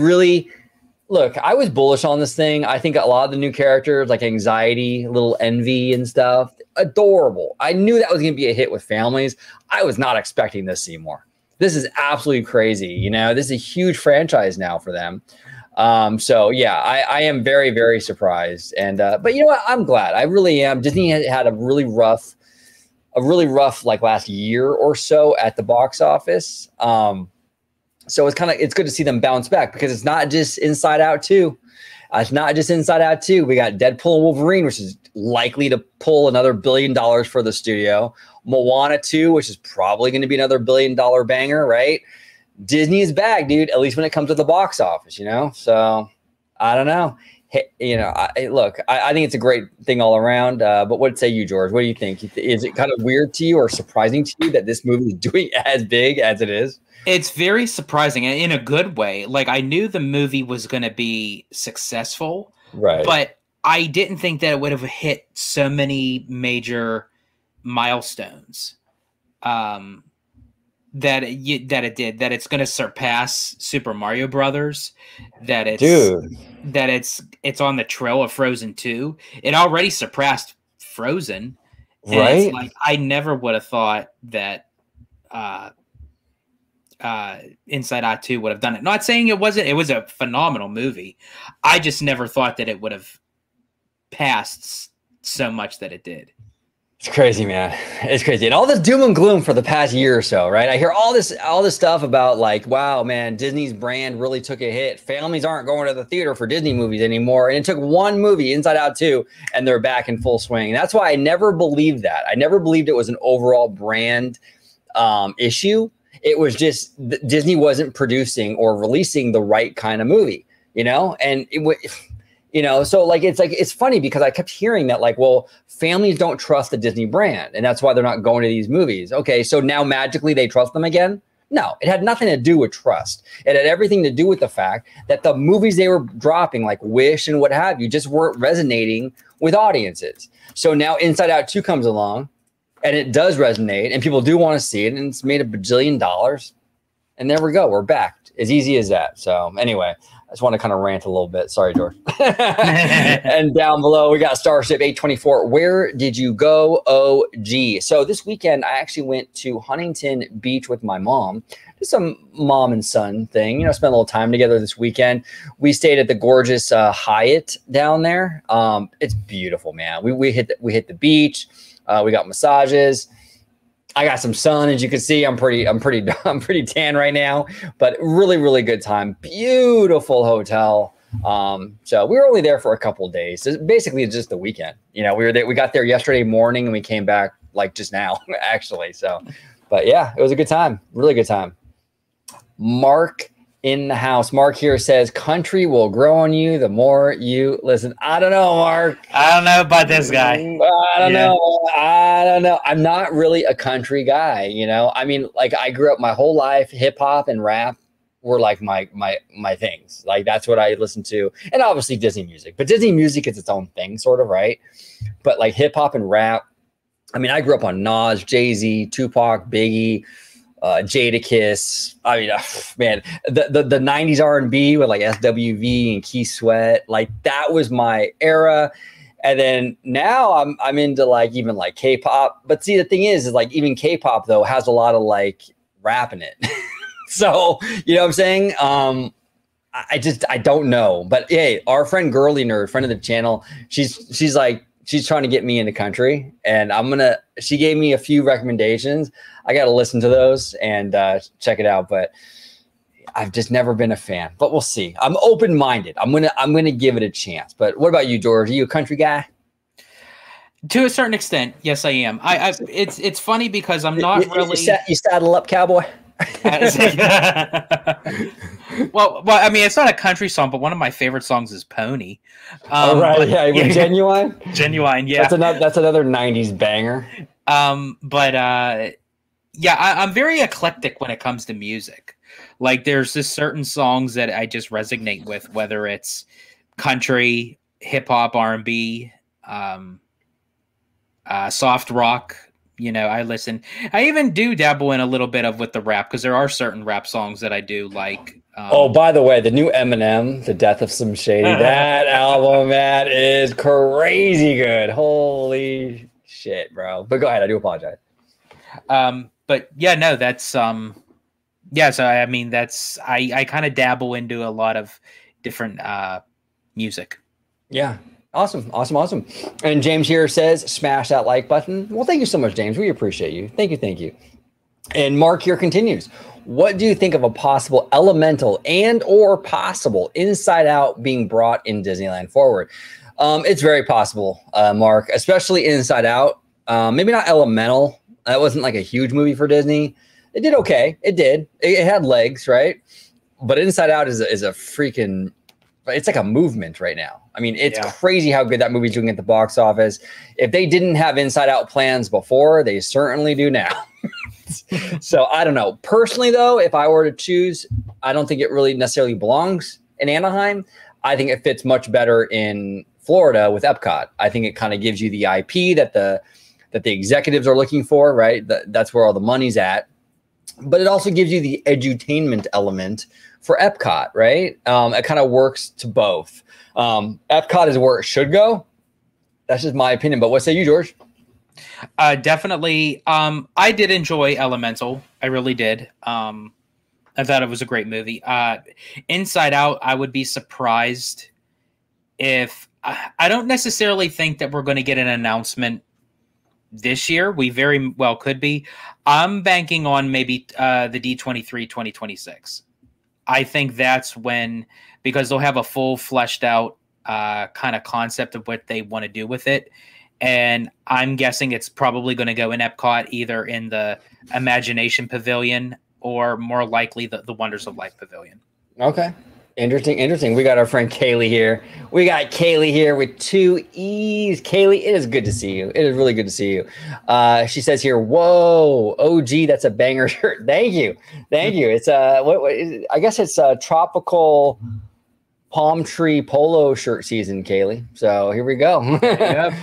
was bullish on this thing. I think a lot of the new characters, like Anxiety, Little Envy and stuff, adorable. I knew that was going to be a hit with families. I was not expecting this, Seymour. This is absolutely crazy. You know, this is a huge franchise now for them. So yeah, I am very, very surprised. And, but you know what? I'm glad. I really am. Disney had a really rough like last year or so at the box office. So it's good to see them bounce back because it's not just Inside Out 2. It's not just Inside Out 2. We got Deadpool and Wolverine, which is likely to pull another $1 billion for the studio. Moana 2, which is probably going to be another $1 billion banger, right? Disney is back, dude, at least when it comes to the box office, you know? So I don't know. Hey, you know, I think it's a great thing all around. But what say you, George? What do you think? Is it kind of weird to you or surprising to you that this movie is doing as big as it is? It's very surprising in a good way. Like I knew the movie was going to be successful, right? But I didn't think that it would have hit so many major milestones. that it's going to surpass Super Mario Brothers, that it's on the trail of Frozen 2. It already surpassed Frozen, and it's Right? like I never would have thought that Inside Out 2 would have done it. Not saying it wasn't. It was a phenomenal movie. I just never thought that it would have passed so much that it did. It's crazy, man. It's crazy. And all this doom and gloom for the past year or so, right? I hear all this stuff about like, wow, man, Disney's brand really took a hit. Families aren't going to the theater for Disney movies anymore. And it took one movie, Inside Out 2, and they're back in full swing. And that's why I never believed that. I never believed it was an overall brand issue. It was just Disney wasn't producing or releasing the right kind of movie, you know? And so like it's funny because I kept hearing that like, well, families don't trust the Disney brand, and that's why they're not going to these movies. Okay, so now magically they trust them again? No, it had nothing to do with trust. It had everything to do with the fact that the movies they were dropping, like Wish and what have you, just weren't resonating with audiences. So now Inside Out 2 comes along, and it does resonate, and people do want to see it, and it's made $1 bajillion. And there we go. We're back. As easy as that. So anyway, I just want to kind of rant a little bit. Sorry, George. And down below, we got Starship 824. Where did you go? OG. So this weekend, I actually went to Huntington Beach with my mom. Just some mom and son thing. Spent a little time together this weekend. We stayed at the gorgeous Hyatt down there. It's beautiful, man. We hit the beach. We got massages. I got some sun, as you can see. I'm pretty tan right now, but really, really good time. Beautiful hotel. So we were only there for a couple of days. It's basically just the weekend. We got there yesterday morning and we came back like just now, actually. So, but yeah, it was a good time. Really good time. Mark in the house. Mark here says, country will grow on you the more you listen. I don't know, Mark. I don't know about this guy. I don't know. I'm not really a country guy, I mean, like I grew up my whole life, hip hop and rap were like my things. Like that's what I listened to. And obviously Disney music. But Disney music is its own thing, sort of, right? But like hip hop and rap, I mean, I grew up on Nas, Jay-Z, Tupac, Biggie, Jadakiss. I mean, man, the 90s R&B with like SWV and Keith Sweat, like that was my era. And then now I'm into like even like K-pop. But see, the thing is like even K-pop though has a lot of like rap in it. So, you know what I'm saying? I don't know. But hey, our friend Girly Nerd, friend of the channel, she's trying to get me into country, and she gave me a few recommendations. I got to listen to those and check it out, but I've just never been a fan, but we'll see. I'm open-minded. I'm going to give it a chance. But what about you, George? Are you a country guy? To a certain extent, yes, I am. It's funny because I'm not really. You saddle up, cowboy. well, I mean, it's not a country song, but one of my favorite songs is Pony. Right, but, yeah, Genuine. Genuine, yeah. That's another '90s banger. Yeah, I'm very eclectic when it comes to music. Like, there's just certain songs that I just resonate with, whether it's country, hip hop, R&B, soft rock. I listen. I even do dabble in a little bit with the rap because there are certain rap songs that I do like. Oh, by the way, the new Eminem, The Death of Slim Shady, that album, man, is crazy good. Holy shit, bro. But go ahead. I do apologize. But yeah, no, that's yeah. So I mean, I kind of dabble into a lot of different music. Yeah. Awesome. And James here says, smash that like button. Well, thank you so much, James. We appreciate you. Thank you. And Mark here continues. What do you think of a possible Elemental and or possible Inside Out being brought in Disneyland forward? It's very possible, Mark, especially Inside Out. Maybe not Elemental. That wasn't like a huge movie for Disney. It did okay. It did. It had legs, right? But Inside Out is a freaking... It's like a movement right now. I mean, it's crazy how good that movie's doing at the box office. If they didn't have Inside Out plans before, they certainly do now. So I don't know. Personally, though, if I were to choose, I don't think it really necessarily belongs in Anaheim. I think it fits much better in Florida with Epcot. I think it kind of gives you the IP that the executives are looking for, right? That's where all the money's at. but it also gives you the edutainment element for Epcot, right? It kind of works to both. Epcot is where it should go. That's just my opinion. But what say you, George? Definitely. I did enjoy Elemental. I really did. I thought it was a great movie. Inside Out, I would be surprised if I don't necessarily think that we're going to get an announcement this year. We very well could be. I'm banking on maybe the D23 2026. I think that's when, because they'll have a full fleshed out kind of concept of what they want to do with it. And I'm guessing it's probably going to go in Epcot, either in the Imagination Pavilion or more likely the Wonders of Life Pavilion. Okay. Interesting. We got our friend Kaylee here. We got Kaylee here with 2 E's. Kaylee, it is good to see you. It is really good to see you. She says here, whoa, OG, that's a banger shirt. Thank you. It's what is it? I guess it's a tropical palm tree polo shirt season, Kaylee. So here we go. Yep.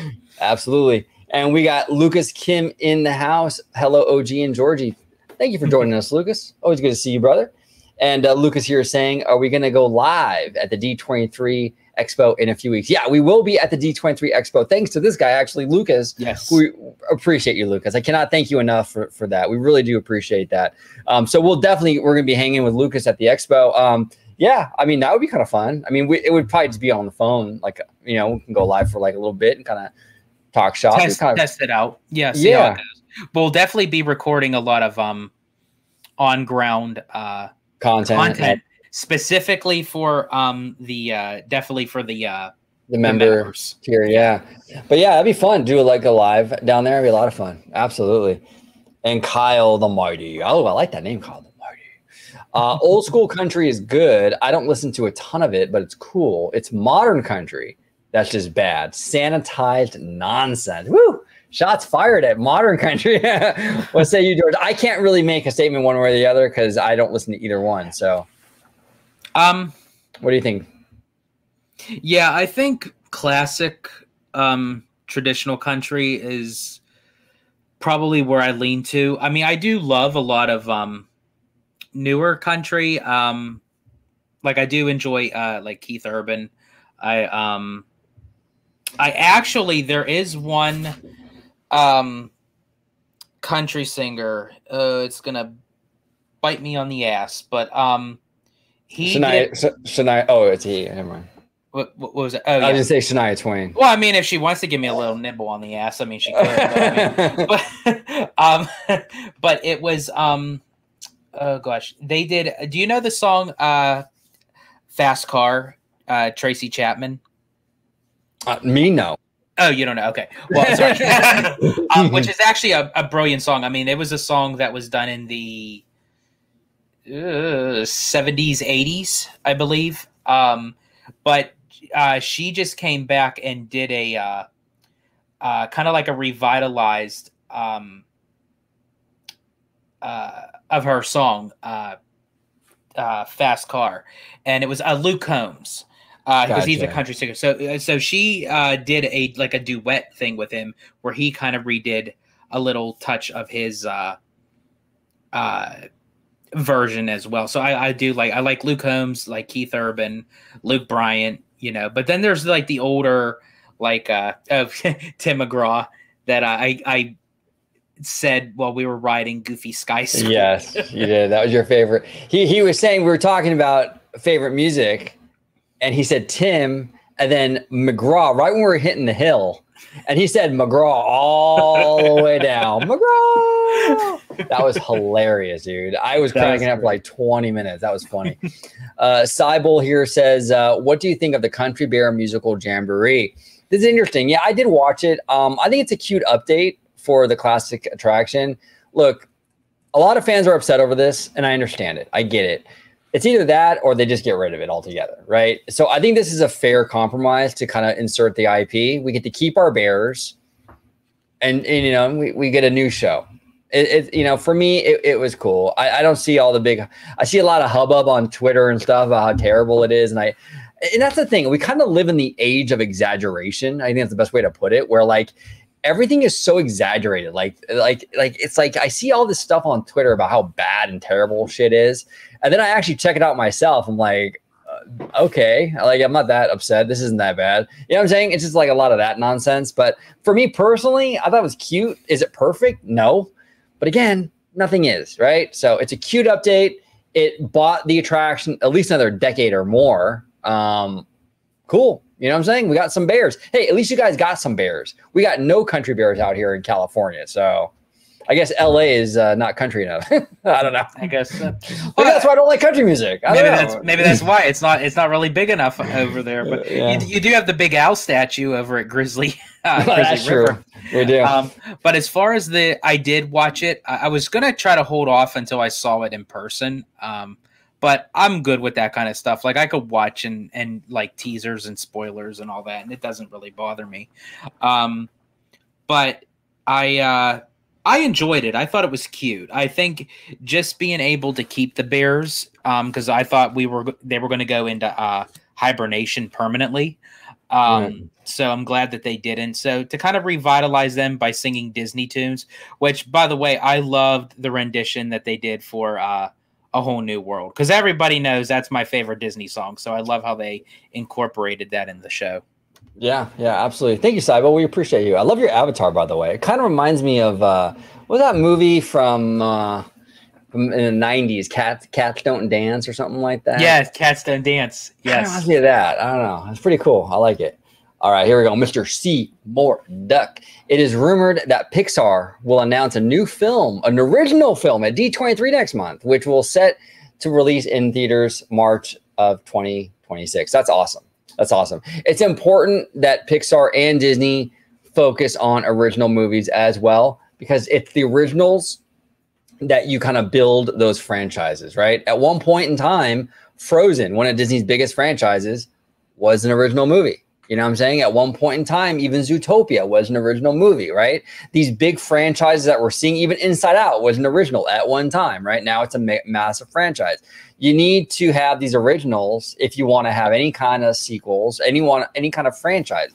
Absolutely. And we got Lucas Kim in the house. Hello, OG and Georgie. Thank you for joining us, Lucas. Always good to see you, brother. And Lucas here is saying, are we going to go live at the D23 Expo in a few weeks? Yeah, we will be at the D23 Expo. Thanks to this guy, actually, Lucas. Yes. We appreciate you, Lucas. I cannot thank you enough for that. We really do appreciate that. So we're going to be hanging with Lucas at the Expo. Yeah, I mean, that would be kind of fun. I mean, it would probably just be on the phone. Like, we can go live for like a little bit and kind of talk shop. Test it out. Yeah. See how it goes. We'll definitely be recording a lot of on ground content specifically for definitely for the members here. Yeah. But yeah, that'd be fun. Do like a live down there. It'd be a lot of fun. Absolutely. And Kyle the Mighty. Oh, I like that name, Kyle the Mighty. Old school country is good. I don't listen to a ton of it, but it's cool. It's modern country that's just bad. Sanitized nonsense. Woo! Shots fired at modern country. What say you, George? I can't really make a statement one way or the other because I don't listen to either one. So, what do you think? Yeah, I think classic traditional country is probably where I lean to. I mean, I do love a lot of newer country. Like I do enjoy like Keith Urban. I actually, there is one country singer. It's gonna bite me on the ass, but Shania. Oh, it's he. Never mind. What was it? Oh, I was gonna say Shania Twain. Well, I mean, if she wants to give me a little nibble on the ass, I mean, she could. But it was oh gosh, they did. Do you know the song "Fast Car"? Tracy Chapman. Me, no. Oh, you don't know? Okay. Well, sorry. Which is actually a brilliant song. I mean, it was a song that was done in the 70s, 80s, I believe. But she just came back and did a kind of like a revitalized of her song, Fast Car. And it was Luke Combs. Because he's a country singer, so she did a duet thing with him where he kind of redid a little touch of his version as well. So I like Luke Combs, like Keith Urban, Luke Bryant, But then there's like the older like Tim McGraw that I said while we were riding Goofy Sky School. Yes, you did. That was your favorite. He was saying we were talking about favorite music. And he said Tim, and then McGraw, right when we were hitting the hill. And he said McGraw all the way down. McGraw! That was hilarious, dude. I was cracking up for like 20 minutes. That was funny. Cybul here says, what do you think of the Country Bear Musical Jamboree? This is interesting. Yeah, I did watch it. I think it's a cute update for the classic attraction. Look, a lot of fans are upset over this, and I understand it. I get it. It's either that or they just get rid of it altogether, right? So I think this is a fair compromise to kind of insert the IP. We get to keep our bears, and we get a new show. For me, it was cool. I don't see all the big. I see a lot of hubbub on Twitter and stuff about how terrible it is, and that's the thing. We kind of live in the age of exaggeration. I think that's the best way to put it. Where like everything is so exaggerated. Like it's like I see all this stuff on Twitter about how bad and terrible shit is, and then I actually check it out myself. I'm like, okay, like I'm not that upset. This isn't that bad. You know what I'm saying? It's just like a lot of that nonsense. But for me personally, I thought it was cute. Is it perfect? No. But again, nothing is, right? So it's a cute update. It bought the attraction at least another decade or more. Cool. You know what I'm saying? We got some bears. Hey, at least you guys got some bears. We got no country bears out here in California. So I guess LA is not country enough. I don't know. I guess well, that's why I don't like country music. Maybe that's why it's not really big enough over there. But yeah. you do have the Big Al statue over at Grizzly. That's River. True. We do. But as far as I did watch it. I was gonna try to hold off until I saw it in person. But I'm good with that kind of stuff. Like I could watch and like teasers and spoilers and all that, and it doesn't really bother me. But I enjoyed it. I thought it was cute. I think just being able to keep the bears, because I thought they were going to go into hibernation permanently. So I'm glad that they didn't. So to kind of revitalize them by singing Disney tunes, which by the way, I loved the rendition that they did for A Whole New World, because everybody knows that's my favorite Disney song. So I love how they incorporated that in the show. Yeah, absolutely. Thank you, Saibo. We appreciate you. I love your avatar, by the way. It kind of reminds me of what was that movie from in the 90s? Cats Don't Dance or something like that. Yes, Cats Don't Dance. Yes, reminds me of that. I don't know. It's pretty cool. I like it. All right, here we go. Mr. Seymour Duck. It is rumored that Pixar will announce a new film, an original film at D23 next month, which will set to release in theaters March of 2026. That's awesome. That's awesome. It's important that Pixar and Disney focus on original movies as well, because it's the originals that you kind of build those franchises, right? At one point in time, Frozen, one of Disney's biggest franchises, was an original movie. You know what I'm saying? At one point in time, even Zootopia was an original movie, right? These big franchises that we're seeing, even Inside Out was an original at one time, right? Now it's a massive franchise. You need to have these originals if you want to have any kind of sequels, any kind of franchise.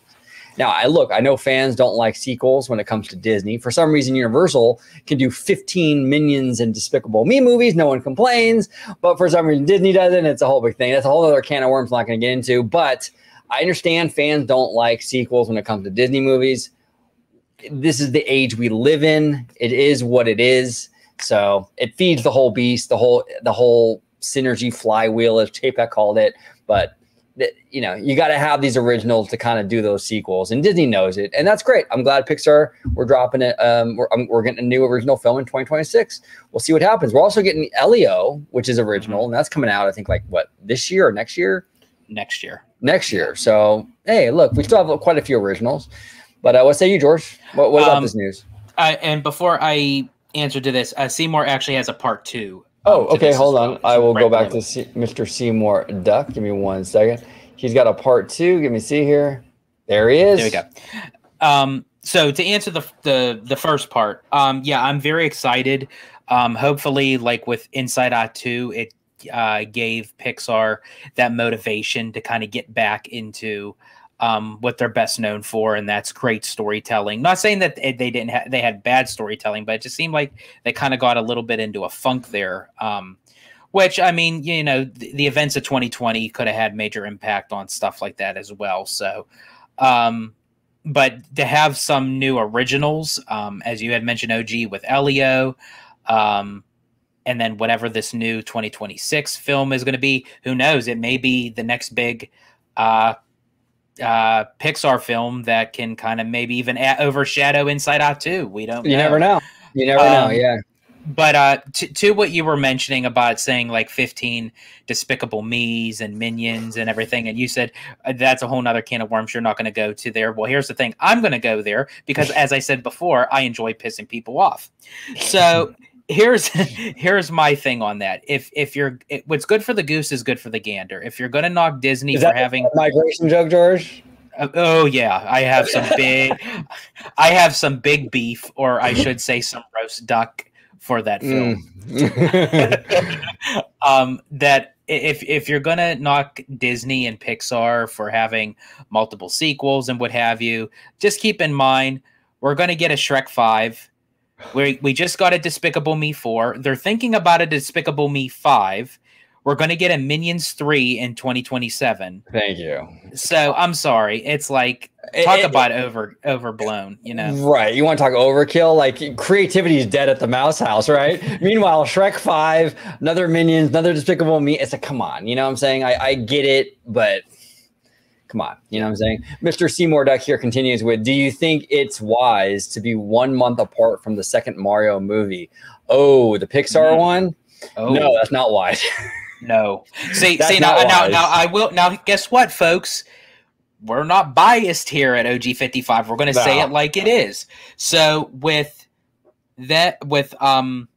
Now, I know fans don't like sequels when it comes to Disney. For some reason, Universal can do 15 Minions and Despicable Me movies. No one complains. But for some reason, Disney doesn't. It's a whole big thing. That's a whole other can of worms I'm not going to get into. But I understand fans don't like sequels when it comes to Disney movies. This is the age we live in. It is what it is. So it feeds the whole beast, the whole synergy flywheel, as Chapek called it. But you got to have these originals to kind of do those sequels, and Disney knows it, and that's great. I'm glad Pixar, we're dropping it. We're getting a new original film in 2026. We'll see what happens. We're also getting Elio, which is original, and that's coming out, I think, like this year or next year? Next year. So hey, look, we still have quite a few originals. But what say you, George? What about this news? And before I answer to this, Seymour actually has a part 2. Oh, okay. Hold on. I will go back to Mr. Seymour Duck. Give me 1 second. He's got a part 2. Give me see here. There he is. There we go. So to answer the first part, yeah, I'm very excited. Hopefully, like with Inside Out 2, it gave Pixar that motivation to kind of get back into what they're best known for, and that's great storytelling. Not saying that they had bad storytelling, but it just seemed like they kind of got a little bit into a funk there. Which, I mean, the events of 2020 could have had major impact on stuff like that as well. So, but to have some new originals, as you had mentioned, OG with Elio, and then whatever this new 2026 film is going to be, who knows? It may be the next big Pixar film that can kind of maybe even overshadow Inside Out 2. We don't know. You never know. You never know, yeah. But to what you were mentioning about saying like 15 Despicable Me's and Minions and everything, and you said that's a whole nother can of worms you're not going to go to there. Well, here's the thing. I'm going to go there because, as I said before, I enjoy pissing people off. So here's my thing on that. What's good for the goose is good for the gander. If you're going to knock Disney is for that having a migration joke, George? Oh yeah, I have some big beef, or I should say some roast duck for that film. That if you're gonna knock Disney and Pixar for having multiple sequels and what have you, just keep in mind we're going to get a Shrek 5. We just got a Despicable Me 4. They're thinking about a Despicable Me 5. We're going to get a Minions 3 in 2027. Thank you. So I'm sorry. It's like, talk about overblown, you know? Right. You want to talk overkill? Like, creativity is dead at the Mouse House, right? Meanwhile, Shrek 5, another Minions, another Despicable Me. It's like, come on. You know what I'm saying? I get it, but come on. You know what I'm saying? Mr. Seymour Duck here continues with, do you think it's wise to be 1 month apart from the second Mario movie? Oh, the Pixar one? Oh. No, that's not wise. No. See now I will now guess what, folks? We're not biased here at OG55. We're going to say it like it is. So with the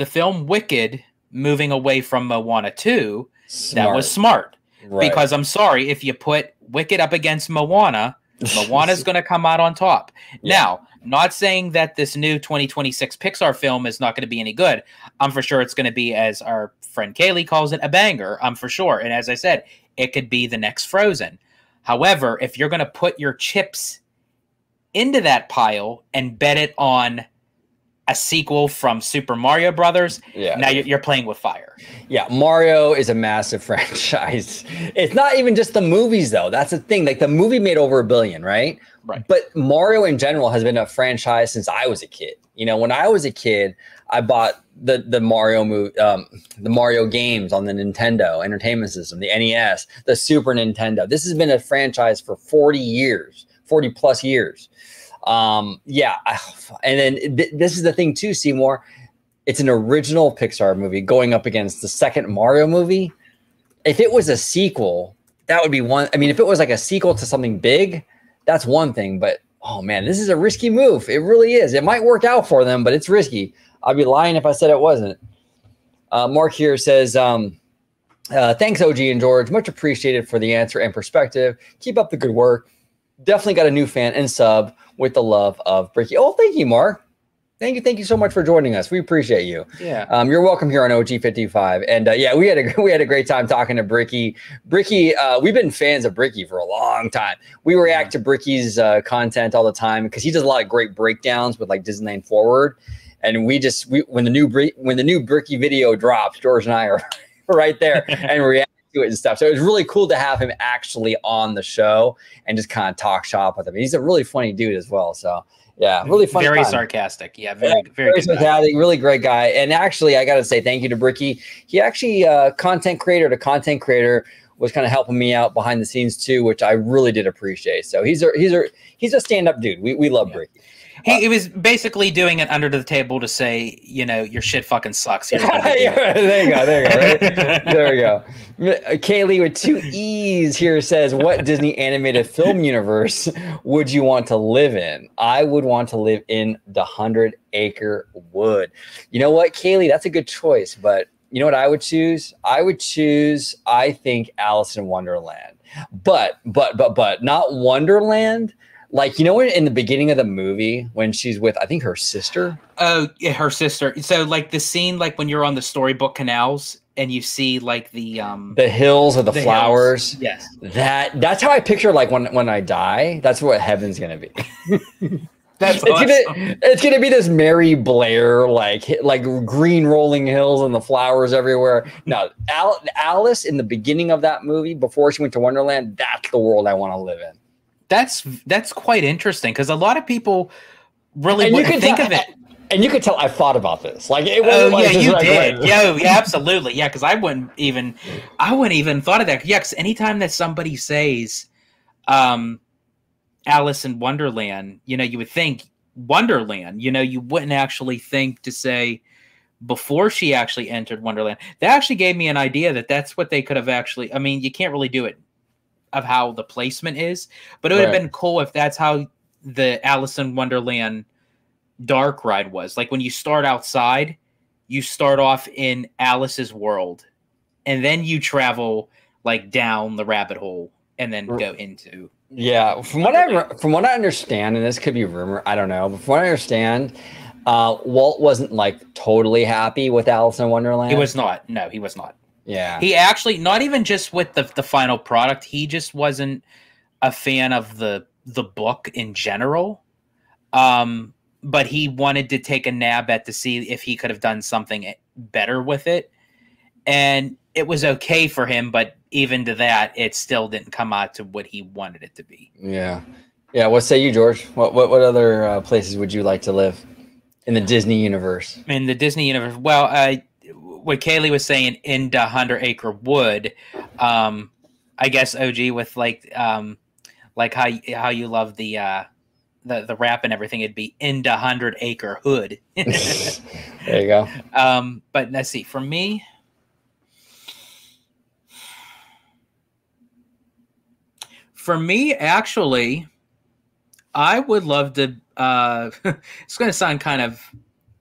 film Wicked moving away from Moana 2, that was smart. Right. Because I'm sorry, if you put Wicked up against Moana, Moana's going to come out on top. Yeah. Now, not saying that this new 2026 Pixar film is not going to be any good. I'm for sure it's going to be, as our friend Kaylee calls it, a banger. I'm for sure. And as I said, it could be the next Frozen. However, if you're going to put your chips into that pile and bet it on a sequel from Super Mario Brothers, now you're playing with fire. Yeah, Mario is a massive franchise. It's not even just the movies, though. That's the thing. Like, the movie made over $1 billion, right? Right. But Mario in general has been a franchise since I was a kid. You know, when I was a kid, I bought the Mario movie, the Mario games on the Nintendo Entertainment System, the NES, the Super Nintendo. This has been a franchise for 40 years, 40 plus years. And then this is the thing too, Seymour. It's an original Pixar movie going up against the second Mario movie. If it was a sequel, that would be one. I mean, if it was like a sequel to something big, that's one thing. But oh man, this is a risky move. It really is. It might work out for them, but it's risky. I'd be lying if I said it wasn't. Mark here says, thanks, OG and George. Much appreciated for the answer and perspective. Keep up the good work. Definitely got a new fan and sub with the love of Bricky. Oh, thank you, Mark. Thank you so much for joining us. We appreciate you. Yeah. You're welcome here on OG55. And we had a great time talking to Bricky. Bricky, we've been fans of Bricky for a long time. We react to Bricky's content all the time because he does a lot of great breakdowns with like Disneyland Forward. And when the new Bricky video drops, George and I are right there and react to it and stuff. So it was really cool to have him actually on the show and just kind of talk shop with him. He's a really funny dude as well. So yeah, really fun. Very sarcastic. Yeah, very sarcastic. Really great guy. And actually, I got to say thank you to Bricky. He actually content creator to content creator was kind of helping me out behind the scenes too, which I really did appreciate. So he's a stand-up dude. We love Bricky. He was basically doing it under the table to say, you know, your shit fucking sucks. There you go. Right? There we go. Kaylee with 2 E's here says, what Disney animated film universe would you want to live in? I would want to live in the 100 Acre Wood. You know what, Kaylee? That's a good choice. But you know what I would choose? I think, Alice in Wonderland. But not Wonderland. Like, you know, in the beginning of the movie when she's with, I think, her sister. Oh, yeah, her sister. So, like, the scene, like, when you're on the storybook canals and you see, like, the hills or the flowers. Hills. Yes. That's how I picture, like, when I die. That's what heaven's going to be. It's gonna be this Mary Blair, like green rolling hills and the flowers everywhere. No, Alice in the beginning of that movie, before she went to Wonderland, that's the world I want to live in. That's quite interesting because a lot people really wouldn't think of it. And you could tell I thought about this. Like, it wasn't like you did. Yeah, absolutely. Yeah, because I wouldn't even thought of that. Yeah, because anytime that somebody says Alice in Wonderland, you know, you would think Wonderland. You know, you wouldn't actually think to say before she actually entered Wonderland. That actually gave me an idea that's what they could have actually. I mean, you can't really do it of how the placement is, but it would have been cool if that's how the Alice in Wonderland dark ride was. Like, when you start outside, you start off in Alice's world, and then you travel like down the rabbit hole and then go into. Yeah, from what I understand, and this could be rumor, I don't know, but from what I understand, Walt wasn't like totally happy with Alice in Wonderland. He was not. No, he was not. Yeah. He actually, not even just with the final product, he just wasn't a fan of the book in general. But he wanted to take a nab at to see if he could have done something better with it. And it was okay for him, but even to that, it still didn't come out to what he wanted it to be. Yeah. Yeah. What say you, George? What other places would you like to live in the Disney universe? In the Disney universe, well, what Kaylee was saying, into 100 Acre Wood, I guess OG with like how you love the rap and everything, it'd be into 100 Acre Hood. There you go. But let's see, for me, actually, I would love to. It's going to sound kind of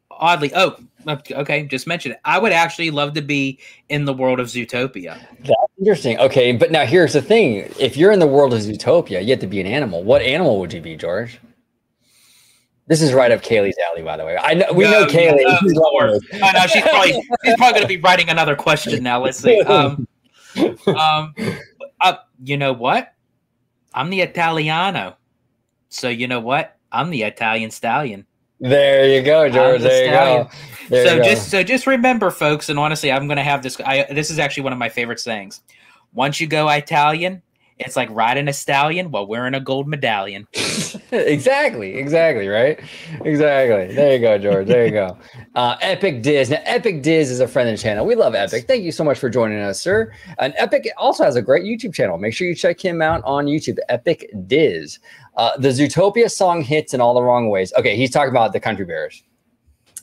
oddly. Oh, okay. Just mention it. I would actually love to be in the world of Zootopia. That's interesting. Okay, but now here's the thing: if you're in the world of Zootopia, you have to be an animal. What animal would you be, George? This is right up Kaylee's alley, by the way. I know we know Kaylee. I know she's probably going to be writing another question now. Let's see. You know what? I'm the Italiano. So you know what? I'm the Italian stallion. There you go, George. There you go. So just remember, folks, and honestly, I'm going to have this. This is actually one of my favorite sayings. Once you go Italian, it's like riding a stallion while wearing a gold medallion. Exactly, right? Exactly. There you go, George. There you go. Epic Diz. Now, Epic Diz is a friend of the channel. We love Epic. Thank you so much for joining us, sir. And Epic also has a great YouTube channel. Make sure you check him out on YouTube, Epic Diz. The Zootopia song hits in all the wrong ways. Okay, he's talking about the Country Bears.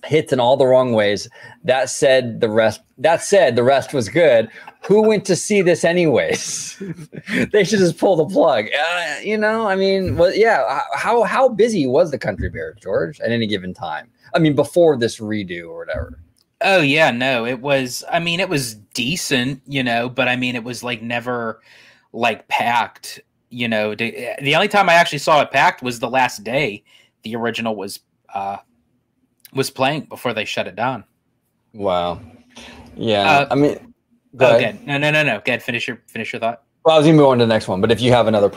Hits in all the wrong ways. That said, the rest was good. Who went to see this anyways? They should just pull the plug. I mean, well, yeah. How busy was the Country Bears, George, at any given time? I mean, before this redo or whatever. Oh yeah, no, it was. I mean, it was decent, but I mean, it was like never like packed. The only time I actually saw it packed was the last day the original was playing before they shut it down. Wow. Yeah. I mean, go ahead. No. Go ahead. Finish your thought. Well, I was gonna move on to the next one, but if you have another.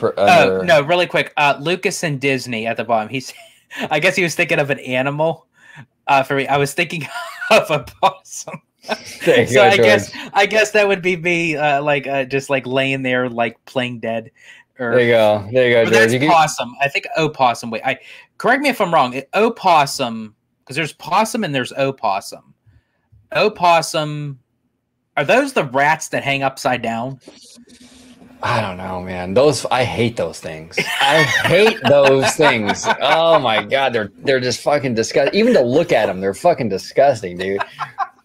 No, really quick. Lucas and Disney at the bottom. I guess he was thinking of an animal. For me, I was thinking of a possum. So I guess that would be me, just like laying there, like playing dead. There you go, George. That's possum. I think opossum. Wait, correct me if I'm wrong. Opossum, because there's possum and there's opossum. Opossum, are those the rats that hang upside down? I don't know, man. I hate those things. I hate those things. Oh my god, they're just fucking disgusting. Even to look at them, they're fucking disgusting, dude.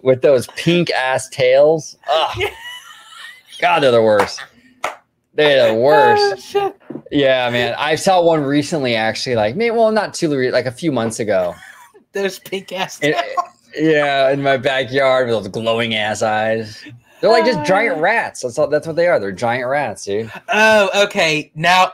With those pink ass tails. Ugh. God, they're the worst. They're the worst. Oh, yeah, man. I saw one recently, actually. Not too like a few months ago. Those pink ass tails. Yeah, in my backyard with those glowing ass eyes. They're like just giant rats. That's what they are. They're giant rats, dude. Oh, okay. Now,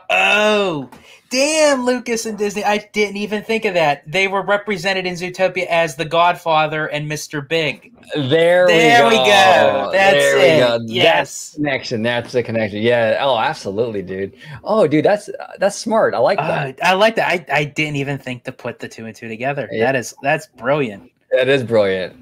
damn, Lucas and Disney. I didn't even think of that. They were represented in Zootopia as the Godfather and Mr. Big. There we go. That's it. Go. Yes. That's the connection. Yeah. Oh, absolutely, dude. Oh, dude, that's smart. I like that. I like that. I didn't even think to put the two and two together. Yeah. That's brilliant. That is brilliant.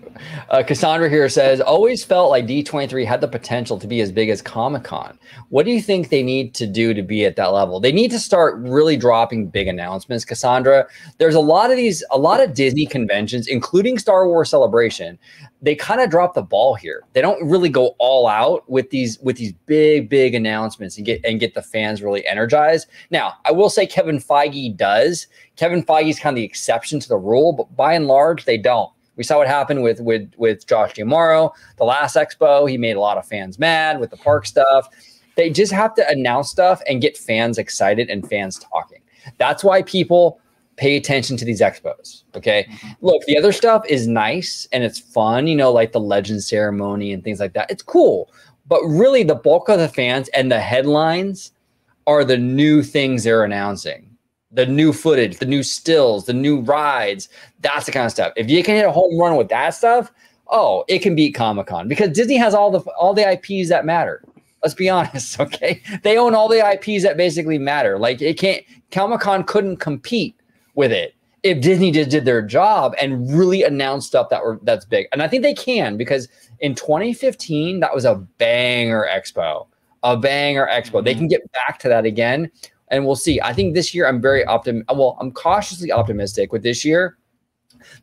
Cassandra here says, always felt like D23 had the potential to be as big as Comic-Con. What do you think they need to do to be at that level? They need to start really dropping big announcements, Cassandra. There's a lot of Disney conventions, including Star Wars Celebration. They kind of drop the ball here. They don't really go all out with these big announcements and get the fans really energized. Now, I will say Kevin Feige does. Kevin Feige's kind of the exception to the rule, but by and large, they don't. We saw what happened with Josh D'Amaro. The last expo, he made a lot of fans mad with the park stuff. They just have to announce stuff and get fans excited and fans talking. That's why people pay attention to these expos. Okay. Look, the other stuff is nice and it's fun, like the legend ceremony and things like that. It's cool. But really the bulk of the fans and the headlines are the new things they're announcing. The new footage, the new stills, the new rides, that's the kind of stuff. If you can hit a home run with that stuff, it can beat Comic-Con because Disney has all the IPs that matter. Let's be honest, okay? They own all the IPs that basically matter. Like Comic-Con couldn't compete with it. if Disney just did their job and really announced stuff that's big. And I think they can, because in 2015, that was a banger expo. A banger expo. Mm-hmm. They can get back to that again, and we'll see. I think this year I'm I'm cautiously optimistic with this year.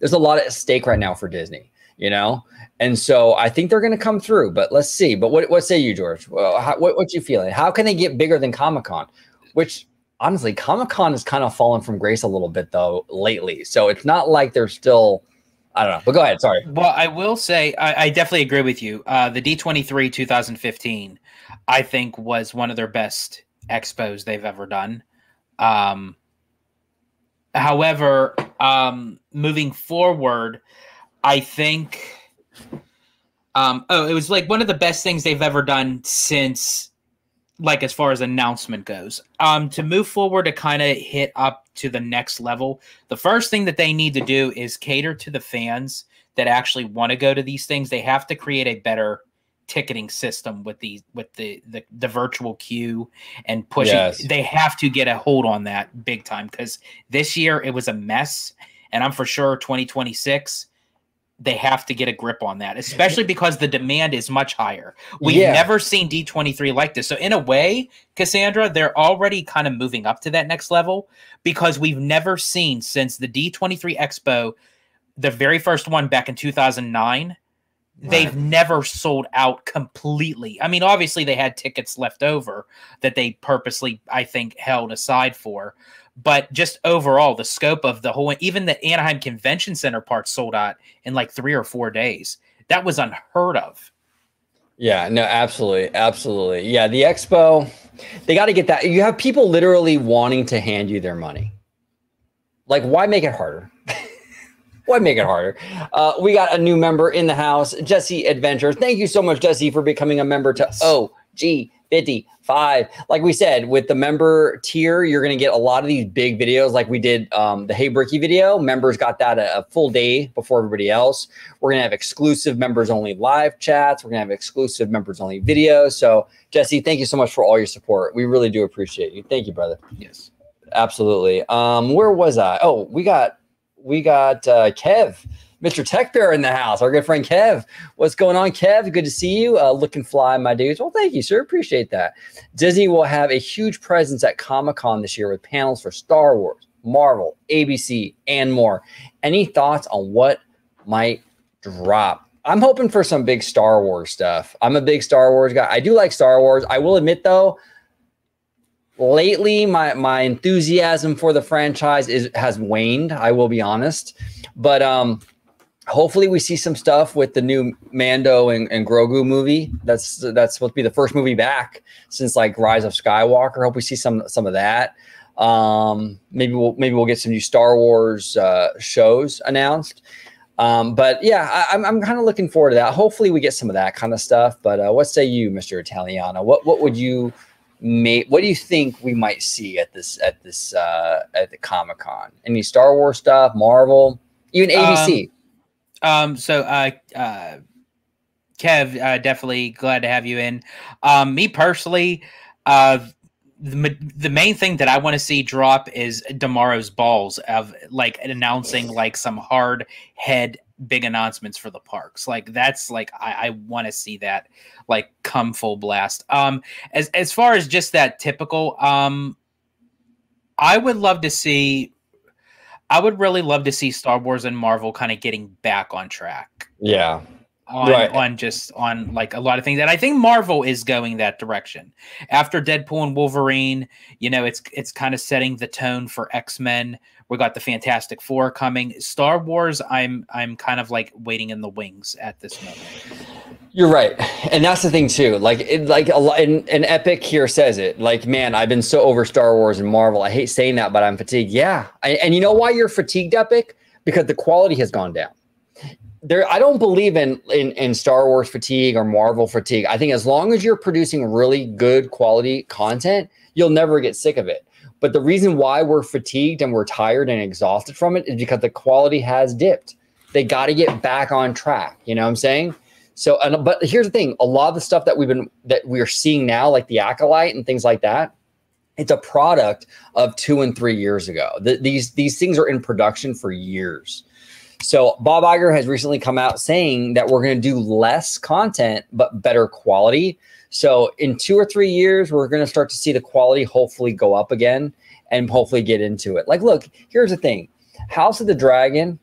There's a lot at stake right now for Disney, you know? And so I think they're going to come through, but let's see. But what say you, George? Well, what you feeling? How can they get bigger than Comic-Con? Which, honestly, Comic-Con has kind of fallen from grace a little bit, though, lately. So it's not like they're still, I don't know. But go ahead, sorry. Well, I will say, I definitely agree with you. The D23 2015, I think, was one of their best expos they've ever done. However, moving forward, I think it was like one of the best things they've ever done since, like, as far as announcement goes. To move forward, to kind of hit up to the next level, the first thing that they need to do is cater to the fans that actually want to go to these things. They have to create a better ticketing system with the virtual queue and pushing. Yes. They have to get a hold on that big time, because this year it was a mess, and I'm for sure 2026 they have to get a grip on that, especially because the demand is much higher. We've never seen D23 like this. So in a way, Cassandra, they're already kind of moving up to that next level, because we've never seen, since the D23 Expo, the very first one back in 2009, they've never sold out completely. I mean, obviously they had tickets left over that they purposely, I think, held aside for. But just overall, the scope of the whole, even the Anaheim Convention Center part sold out in like 3 or 4 days. That was unheard of. Yeah, no, absolutely. Absolutely. Yeah, the expo, they got to get that. You have people literally wanting to hand you their money. Like, why make it harder? Why make it harder? We got a new member in the house, Jesse Adventures. Thank you so much, Jesse, for becoming a member to OG55. Like we said, with the member tier, you're going to get a lot of these big videos, like we did the Hey Bricky video. Members got that a full day before everybody else. We're going to have exclusive members only live chats. We're going to have exclusive members only videos. So, Jesse, thank you so much for all your support. We really do appreciate you. Thank you, brother. Yes, absolutely. Where was I? Oh, we got Kev, Mr. Tech Bear in the house. Our good friend Kev. What's going on, Kev? Good to see you. Looking fly, my dudes. Well, thank you, sir. Appreciate that. Disney will have a huge presence at Comic-Con this year with panels for Star Wars, Marvel, ABC, and more. Any thoughts on what might drop? I'm hoping for some big Star Wars stuff. I'm a big Star Wars guy. I do like Star Wars. I will admit, though, lately my enthusiasm for the franchise has waned. I will be honest. But hopefully we see some stuff with the new Mando and Grogu movie. That's supposed to be the first movie back since like Rise of Skywalker. Hope we see some of that. Maybe we'll get some new Star Wars shows announced. But yeah, I'm kind of looking forward to that. Hopefully we get some of that kind of stuff. But what say you, Mr. Italiano? What would you what do you think we might see at the Comic-Con? Any Star Wars stuff, Marvel, even ABC? Kev, definitely glad to have you in. Me personally, the main thing that I want to see drop is tomorrow's balls of like announcing like some hard head big announcements for the parks. Like that's like I want to see that like come full blast. As far as just that typical, I would really love to see Star Wars and Marvel kind of getting back on track. Yeah. On like a lot of things. And I think Marvel is going that direction. After Deadpool and Wolverine, you know, it's kind of setting the tone for X-Men. We got the Fantastic Four coming. Star Wars, I'm kind of like waiting in the wings at this moment. You're right. And that's the thing too. Like a lot, and Epic here says it. Like, man, I've been so over Star Wars and Marvel. I hate saying that, but I'm fatigued. Yeah. And you know why you're fatigued, Epic? Because the quality has gone down. I don't believe in Star Wars fatigue or Marvel fatigue. I think as long as you're producing really good quality content, you'll never get sick of it. But the reason why we're fatigued and we're tired and exhausted from it is because the quality has dipped. They got to get back on track. You know what I'm saying? So, but here's the thing: a lot of the stuff that we're seeing now, like the Acolyte and things like that, It's a product of 2 and 3 years ago. These things are in production for years. So Bob Iger has recently come out saying that we're going to do less content, but better quality. So in 2 or 3 years, we're going to start to see the quality hopefully go up again and hopefully get into it. Like, look, here's the thing. House of the Dragon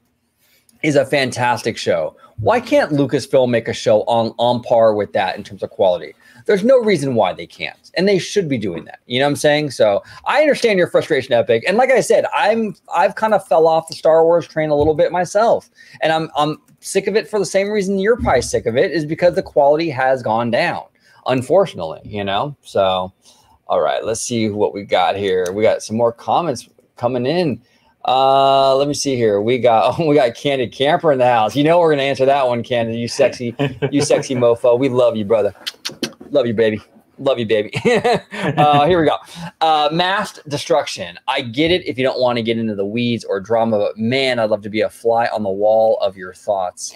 is a fantastic show. Why can't Lucasfilm make a show on par with that in terms of quality? There's no reason why they can't, and they should be doing that. You know what I'm saying? So I understand your frustration, Epic, and like I said, I've kind of fell off the Star Wars train a little bit myself, and I'm sick of it for the same reason you're probably sick of it, is because the quality has gone down, unfortunately. You know. So, all right, let's see what we got here. We got some more comments coming in. Let me see here. We got Candid Camper in the house. You know we're gonna answer that one, Candid. You sexy mofo. We love you, brother. Love you, baby. Love you, baby. Here we go. Mass destruction. I get it if you don't want to get into the weeds or drama, but man, I'd love to be a fly on the wall of your thoughts.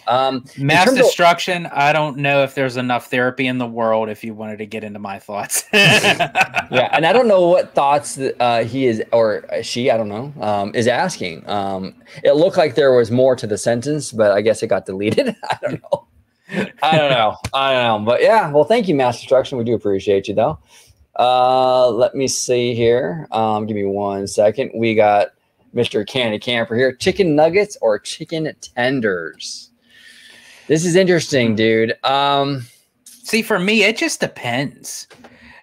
Mass destruction. I don't know if there's enough therapy in the world if you wanted to get into my thoughts. Yeah, and I don't know what thoughts he is, or she, I don't know, is asking. It looked like there was more to the sentence, but I guess it got deleted. I don't know. I don't know. But yeah, well, thank you, Mass Destruction. We do appreciate you, though. Let me see here. Give me 1 second. We got Mr. Candy Camper here. Chicken nuggets or chicken tenders? This is interesting, dude. See, for me, it just depends,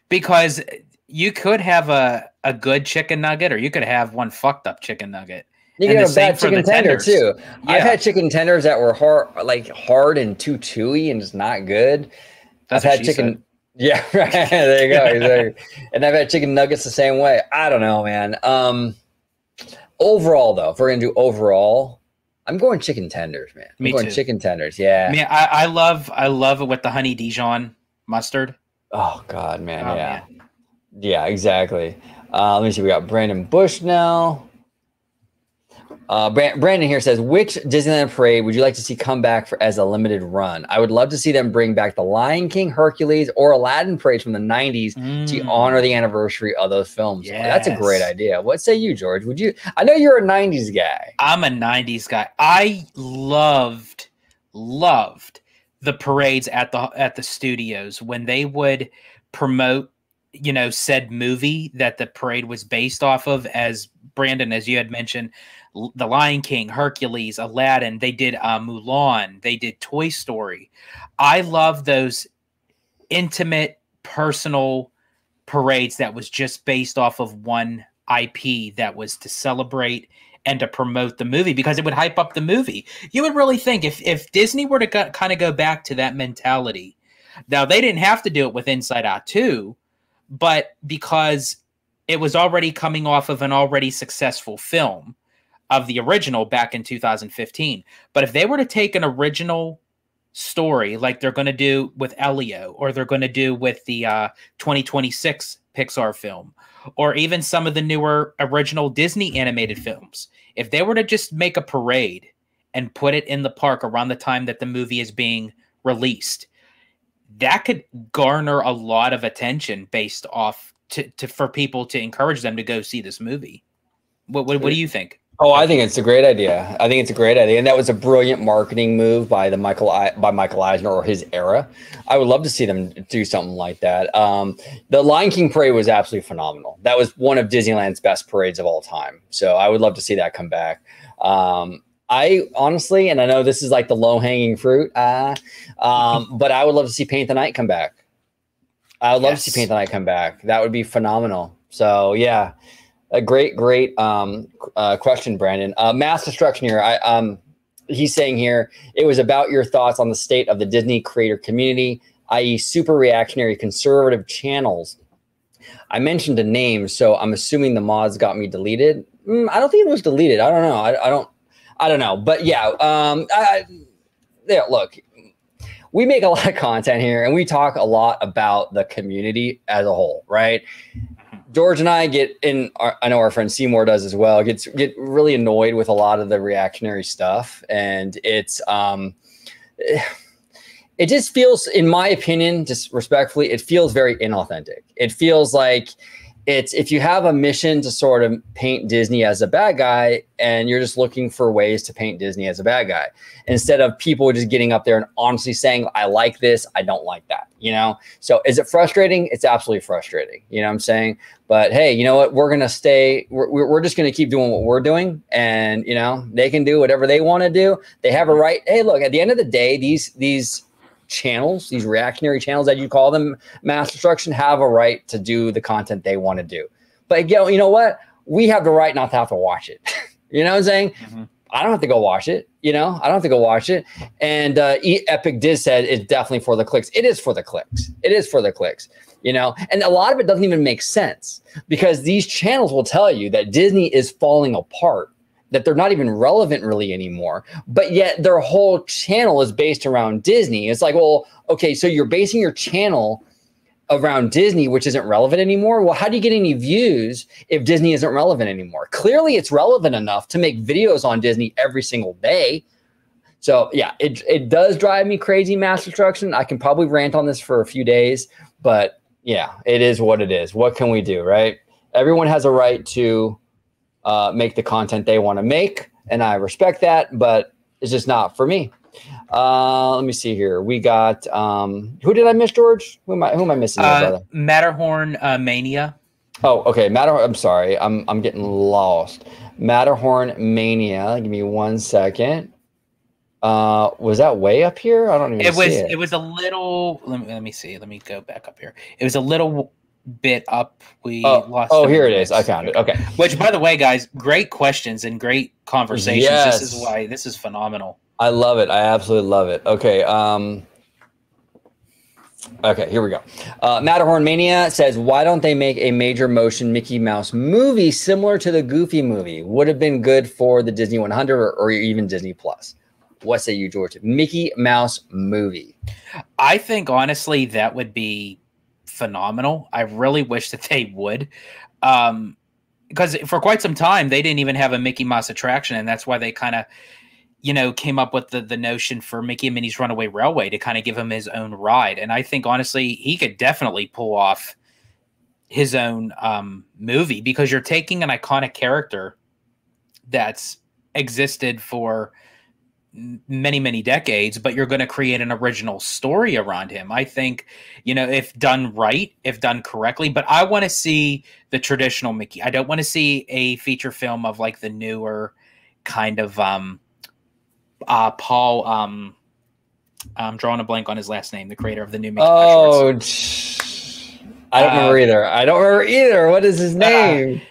because you could have a good chicken nugget, or you could have one fucked up chicken nugget. You can have a bad chicken tender too. Yeah. I've had chicken tenders that were hard and too chewy and just not good. I've had chicken. Yeah, right. There you go. Exactly. And I've had chicken nuggets the same way. I don't know, man. Overall, though, if we're gonna do overall, I'm going chicken tenders, man. I'm going chicken tenders. Yeah. Man, I love it with the honey Dijon mustard. Oh God, man. Oh, yeah. Man. Yeah, exactly. Let me see. We got Brandon Bushnell. Brandon here says, which Disneyland parade would you like to see come back as a limited run? I would love to see them bring back the Lion King, Hercules, or Aladdin parades from the 90s to honor the anniversary of those films. Yes. That's a great idea. What say you, George? Would you? I know you're a 90s guy. I'm a 90s guy. I loved the parades at the studios when they would promote, said movie that the parade was based off of. As Brandon, as you had mentioned, The Lion King, Hercules, Aladdin, they did Mulan, they did Toy Story. I love those intimate, personal parades that was just based off of one IP that was to celebrate and to promote the movie, because it would hype up the movie. You would really think if Disney were to kind of go back to that mentality. Now, they didn't have to do it with Inside Out 2, but because it was already coming off of an already successful film of the original back in 2015. But if they were to take an original story like they're going to do with Elio, or they're going to do with the 2026 Pixar film, or even some of the newer original Disney animated films, if they were to just make a parade and put it in the park around the time that the movie is being released, that could garner a lot of attention based off for people to encourage them to go see this movie. What do you think? Oh, I think it's a great idea. And that was a brilliant marketing move by Michael Eisner, or his era. I would love to see them do something like that. The Lion King parade was absolutely phenomenal. That was one of Disneyland's best parades of all time. So I would love to see that come back. I honestly, and I know this is like the low-hanging fruit, but I would love to see Paint the Night come back. I would love to see Paint the Night come back. That would be phenomenal. So yeah. A great question, Brandon. Mass destruction here. He's saying here, it was about your thoughts on the state of the Disney creator community, i.e. super reactionary conservative channels. I mentioned a name, so I'm assuming the mods got me deleted. I don't think it was deleted. I don't know. I don't know. But yeah, look, we make a lot of content here, and we talk a lot about the community as a whole, right? George and I I know our friend Seymour does as well, get really annoyed with a lot of the reactionary stuff. And it just feels, in my opinion, just respectfully, it feels very inauthentic. It feels like it's if you have a mission to sort of paint Disney as a bad guy and you're just looking for ways to paint Disney as a bad guy instead of people just getting up there and honestly saying, I like this, I don't like that, you know? So is it frustrating? It's absolutely frustrating. You know what I'm saying? But hey, you know what? We're going to stay, we're just going to keep doing what we're doing. And, you know, they can do whatever they want to do. They have a right. Hey, look, at the end of the day, these channels, these reactionary channels that you call them, mass destruction, have a right to do the content they want to do. But you know what? We have the right not to have to watch it. You know what I'm saying? Mm-hmm. I don't have to go watch it. You know, I don't have to go watch it. And Epic Diz said it's definitely for the clicks. It is for the clicks. It is for the clicks. You know, and a lot of it doesn't even make sense because these channels will tell you that Disney is falling apart, that they're not even relevant really anymore, but yet their whole channel is based around Disney. It's like, well, okay, so you're basing your channel around Disney, which isn't relevant anymore. Well, how do you get any views if Disney isn't relevant anymore? Clearly it's relevant enough to make videos on Disney every single day. So yeah, it does drive me crazy, mass destruction. I can probably rant on this for a few days, but yeah, it is what it is. What can we do, right? Everyone has a right to make the content they want to make, and I respect that, but it's just not for me. Let me see here. We got who did I miss, George? Who am I missing here, brother? Matterhorn Mania. Oh, okay. Matterhorn. I'm sorry. I'm getting lost. Matterhorn Mania. Give me 1 second. Was that way up here? I don't even see it. It was a little. Let me see. Let me go back up here. It was a little bit up. We lost. Oh, here it is. I found it. Okay. Which, by the way, guys, great questions and great conversations. Yes. This is why this is phenomenal. I love it. I absolutely love it. Okay. Okay, here we go. Matterhorn Mania says, why don't they make a major motion Mickey Mouse movie similar to the Goofy movie? Would have been good for the Disney 100 or even Disney Plus. What say you, George? Mickey Mouse movie. I think, honestly, that would be phenomenal. I really wish that they would. Because for quite some time, they didn't even have a Mickey Mouse attraction, and that's why they kind of, you know, came up with the notion for Mickey and Minnie's Runaway Railway to kind of give him his own ride. And I think, honestly, he could definitely pull off his own movie, because you're taking an iconic character that's existed for many, many decades, but you're going to create an original story around him. I think, you know, if done right, if done correctly, but I want to see the traditional Mickey. I don't want to see a feature film of like the newer kind of Paul, I'm drawing a blank on his last name, the creator of the new Mickey Mouse shorts. I don't remember either. What is his name?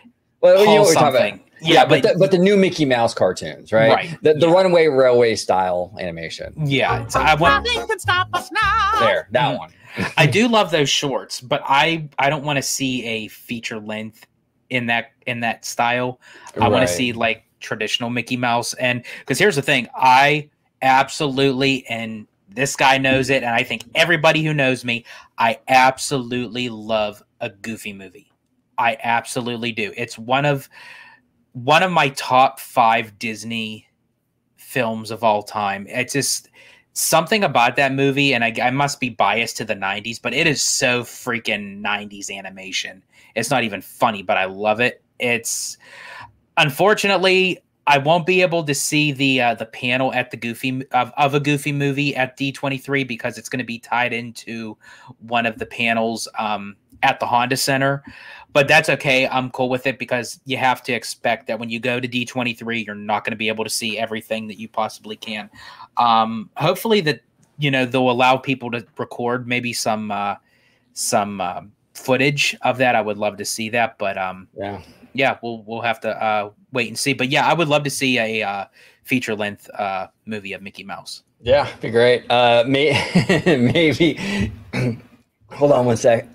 Well, you know what we're talking about. Yeah, but the new Mickey Mouse cartoons, right? Right. The Runaway Railway style animation. Yeah. So nothing can stop us now. There, that one. I do love those shorts, but I don't want to see a feature length in that style. I want to see like traditional Mickey Mouse. And because here's the thing, I absolutely, and this guy knows it, and I think everybody who knows me, I absolutely love a Goofy movie. I absolutely do. It's one of my top 5 Disney films of all time. It's just something about that movie, and I must be biased to the 90s, but it is so freaking 90s animation. It's not even funny, but I love it. It's unfortunately, I won't be able to see the panel at the Goofy of a Goofy movie at D23 because it's going to be tied into one of the panels at the Honda Center. But that's okay. I'm cool with it because you have to expect that when you go to D23, you're not going to be able to see everything that you possibly can. Hopefully that, you know, they'll allow people to record maybe some footage of that. I would love to see that, but yeah, we'll have to wait and see. But yeah, I would love to see a feature length movie of Mickey Mouse. Yeah, be great. Maybe. Hold on 1 sec.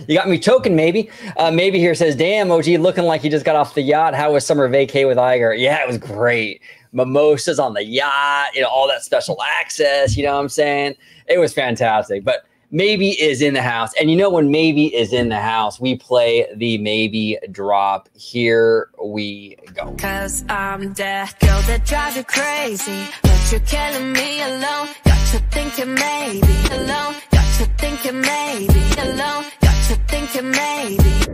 You got me choking, maybe. Maybe here says, damn, OG, looking like you just got off the yacht. How was summer vacay with Iger? Yeah, it was great. Mimosas on the yacht, you know, all that special access, you know what I'm saying? It was fantastic. But Maybe is in the house. And you know, when Maybe is in the house, we play the Maybe drop. Here we go. Cause I'm that girl that drives you crazy, but you're killing me alone. Got you thinking maybe alone. Got you thinking maybe alone. Got you thinking maybe.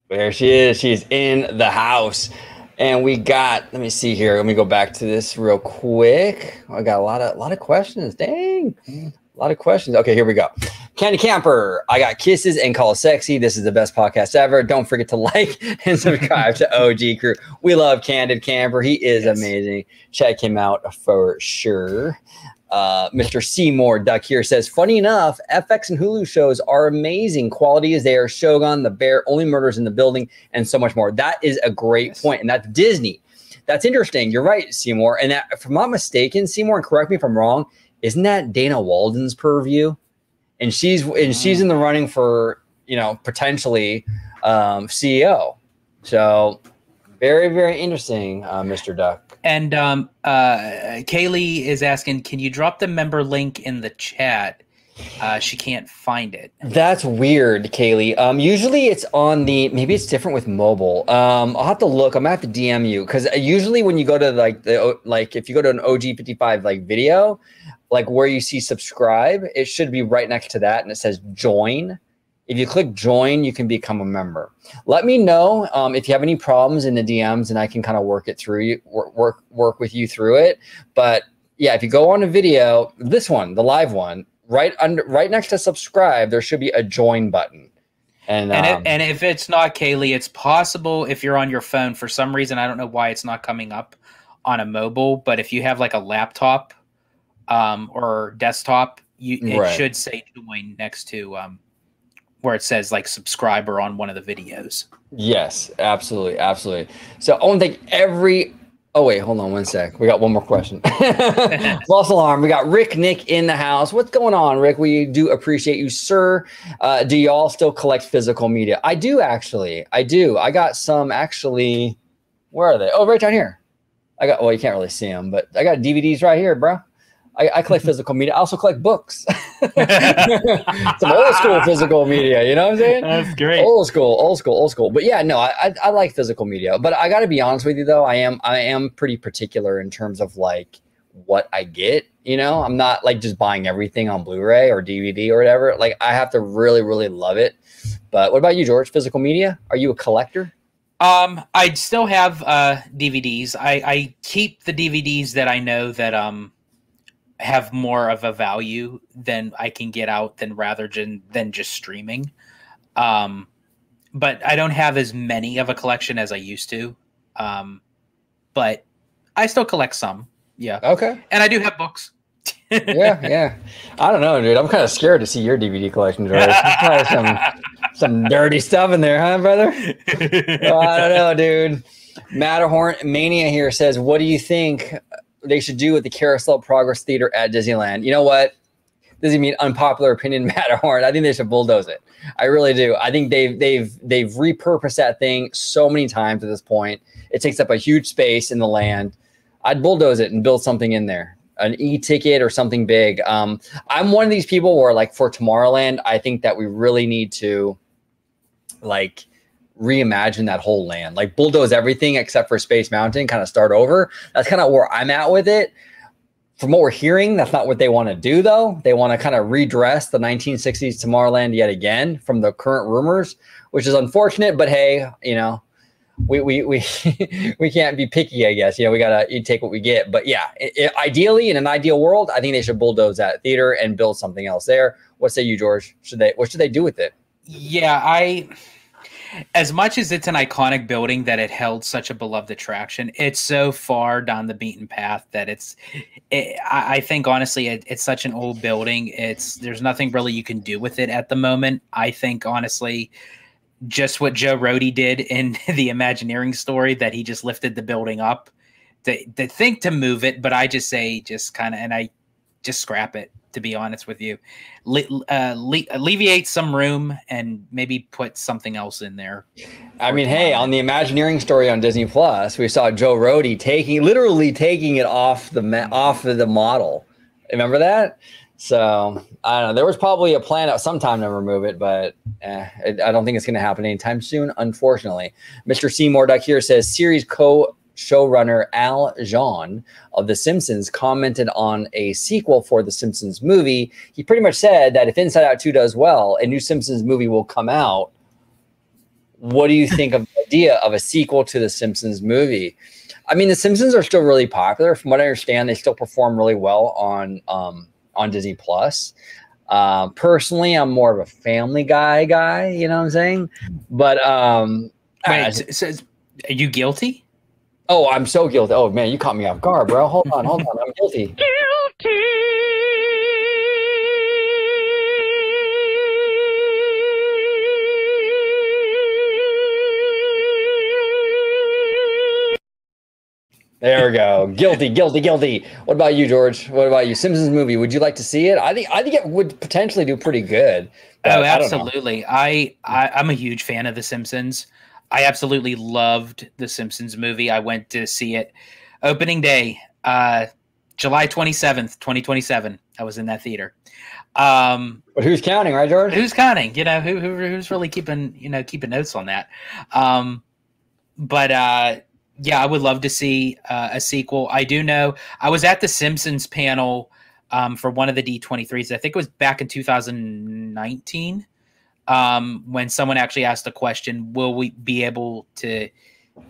There she is. She's in the house. And we got, let me see here. Let me go back to this real quick. I got a lot of questions. Dang. A lot of questions. Okay, here we go. Candy Camper, I got kisses and call sexy. This is the best podcast ever. Don't forget to like and subscribe to OG Crew. We love Candid Camper. He is amazing. Check him out for sure. Mr. Seymour Duck here says, funny enough, FX and Hulu shows are amazing. Quality is there. Shogun, The Bear, Only Murders in the Building, and so much more. That is a great point, and that's Disney. That's interesting. You're right, Seymour. And that, if I'm not mistaken, Seymour, and correct me if I'm wrong, isn't that Dana Walden's purview? And she's in the running for, potentially CEO. So very, very interesting, Mr. Duck. And Kaylee is asking, can you drop the member link in the chat? She can't find it. That's weird, Kaylee. Usually it's on maybe it's different with mobile. I'll have to look. I'm gonna have to DM you because usually when you go to if you go to an OG55 video, like where you see subscribe, it should be right next to that, and it says join. If you click join, you can become a member. Let me know if you have any problems in the DMs, and I can kind of work it through work with you through it. But yeah, if you go on a video, this one, the live one, right next to subscribe, there should be a join button. And if it's not, Kaylee, it's possible if you're on your phone for some reason. I don't know why it's not coming up on a mobile, but if you have like a laptop or desktop, it should say join next to where it says like subscriber on one of the videos. Yes, absolutely. Absolutely. So I want to thank oh wait, hold on one sec. We got one more question. False alarm. We got Rick Nick in the house. What's going on, Rick? We do appreciate you, sir. Do y'all still collect physical media? I do, actually. I do. I got some actually. Where are they? Oh, right down here. Well, you can't really see them, but I got DVDs right here, bro. I collect physical media. I also collect books. Some old school physical media. You know what I'm saying? That's great. Old school. But yeah, no, I like physical media. But I got to be honest with you, though. I am pretty particular in terms of like what I get. I'm not like just buying everything on Blu-ray or DVD or whatever. Like I have to really, really love it. But what about you, George? Physical media? Are you a collector? I still have DVDs. I keep the DVDs that I know that have more of a value than I can get out than just streaming. But I don't have as many of a collection as I used to. But I still collect some. Yeah. Okay. And I do have books. Yeah. I don't know, dude. I'm kind of scared to see your DVD collection, George. There's probably some dirty stuff in there, huh, brother? Oh, I don't know, dude. Matterhorn Mania here says, what do you think they should do with the Carousel Progress Theater at Disneyland? You know what? Doesn't mean unpopular opinion, Matterhorn. I think they should bulldoze it. I really do. I think they've repurposed that thing so many times at this point. It takes up a huge space in the land. I'd bulldoze it and build something in there, an e-ticket or something big. I'm one of these people where, like, for Tomorrowland, I think that we really need to like reimagine that whole land, like bulldoze everything except for Space Mountain, kind of start over. That's kind of where I'm at with it. From what we're hearing, that's not what they want to do, though. They want to kind of redress the 1960s Tomorrowland yet again from the current rumors, which is unfortunate. But hey, we we can't be picky, I guess. We gotta take what we get. But yeah, ideally, in an ideal world, I think they should bulldoze that theater and build something else there. What say you, George? What should they do with it? Yeah, as much as it's an iconic building that it held such a beloved attraction, it's so far down the beaten path that I think honestly, it's such an old building. There's nothing really you can do with it at the moment. I think honestly, just what Joe Rohde did in the Imagineering story, that he just lifted the building up, to think to move it, but I just say I just scrap it. To be honest with you, alleviate some room and maybe put something else in there. I mean, hey, on the Imagineering story on Disney Plus, we saw Joe Rohde literally taking it off of the model. Remember that? So I don't know. There was probably a plan at some time to remove it, but I don't think it's going to happen anytime soon, unfortunately. Mr. Seymour Duck here says series showrunner Al Jean of The Simpsons commented on a sequel for The Simpsons movie. He pretty much said that if Inside Out 2 does well, a new Simpsons movie will come out. What do you think of the idea of a sequel to The Simpsons movie? I mean, The Simpsons are still really popular. From what I understand, they still perform really well on Disney Plus. Personally, I'm more of a Family Guy, you know what I'm saying? But wait, so are you guilty? Oh, I'm so guilty. Oh man, you caught me off guard, bro. Hold on. I'm guilty. Guilty. There we go. Guilty. What about you, George? What about you? Simpsons movie. Would you like to see it? I think it would potentially do pretty good. Oh, absolutely. I'm a huge fan of The Simpsons. I absolutely loved The Simpsons movie. I went to see it opening day, July 27th, 2027. I was in that theater. But who's counting, right, George? Who's counting? You know, who's really keeping notes on that. Yeah, I would love to see a sequel. I do know I was at the Simpsons panel for one of the D23s. I think it was back in 2019 when someone actually asked the question, will we be able to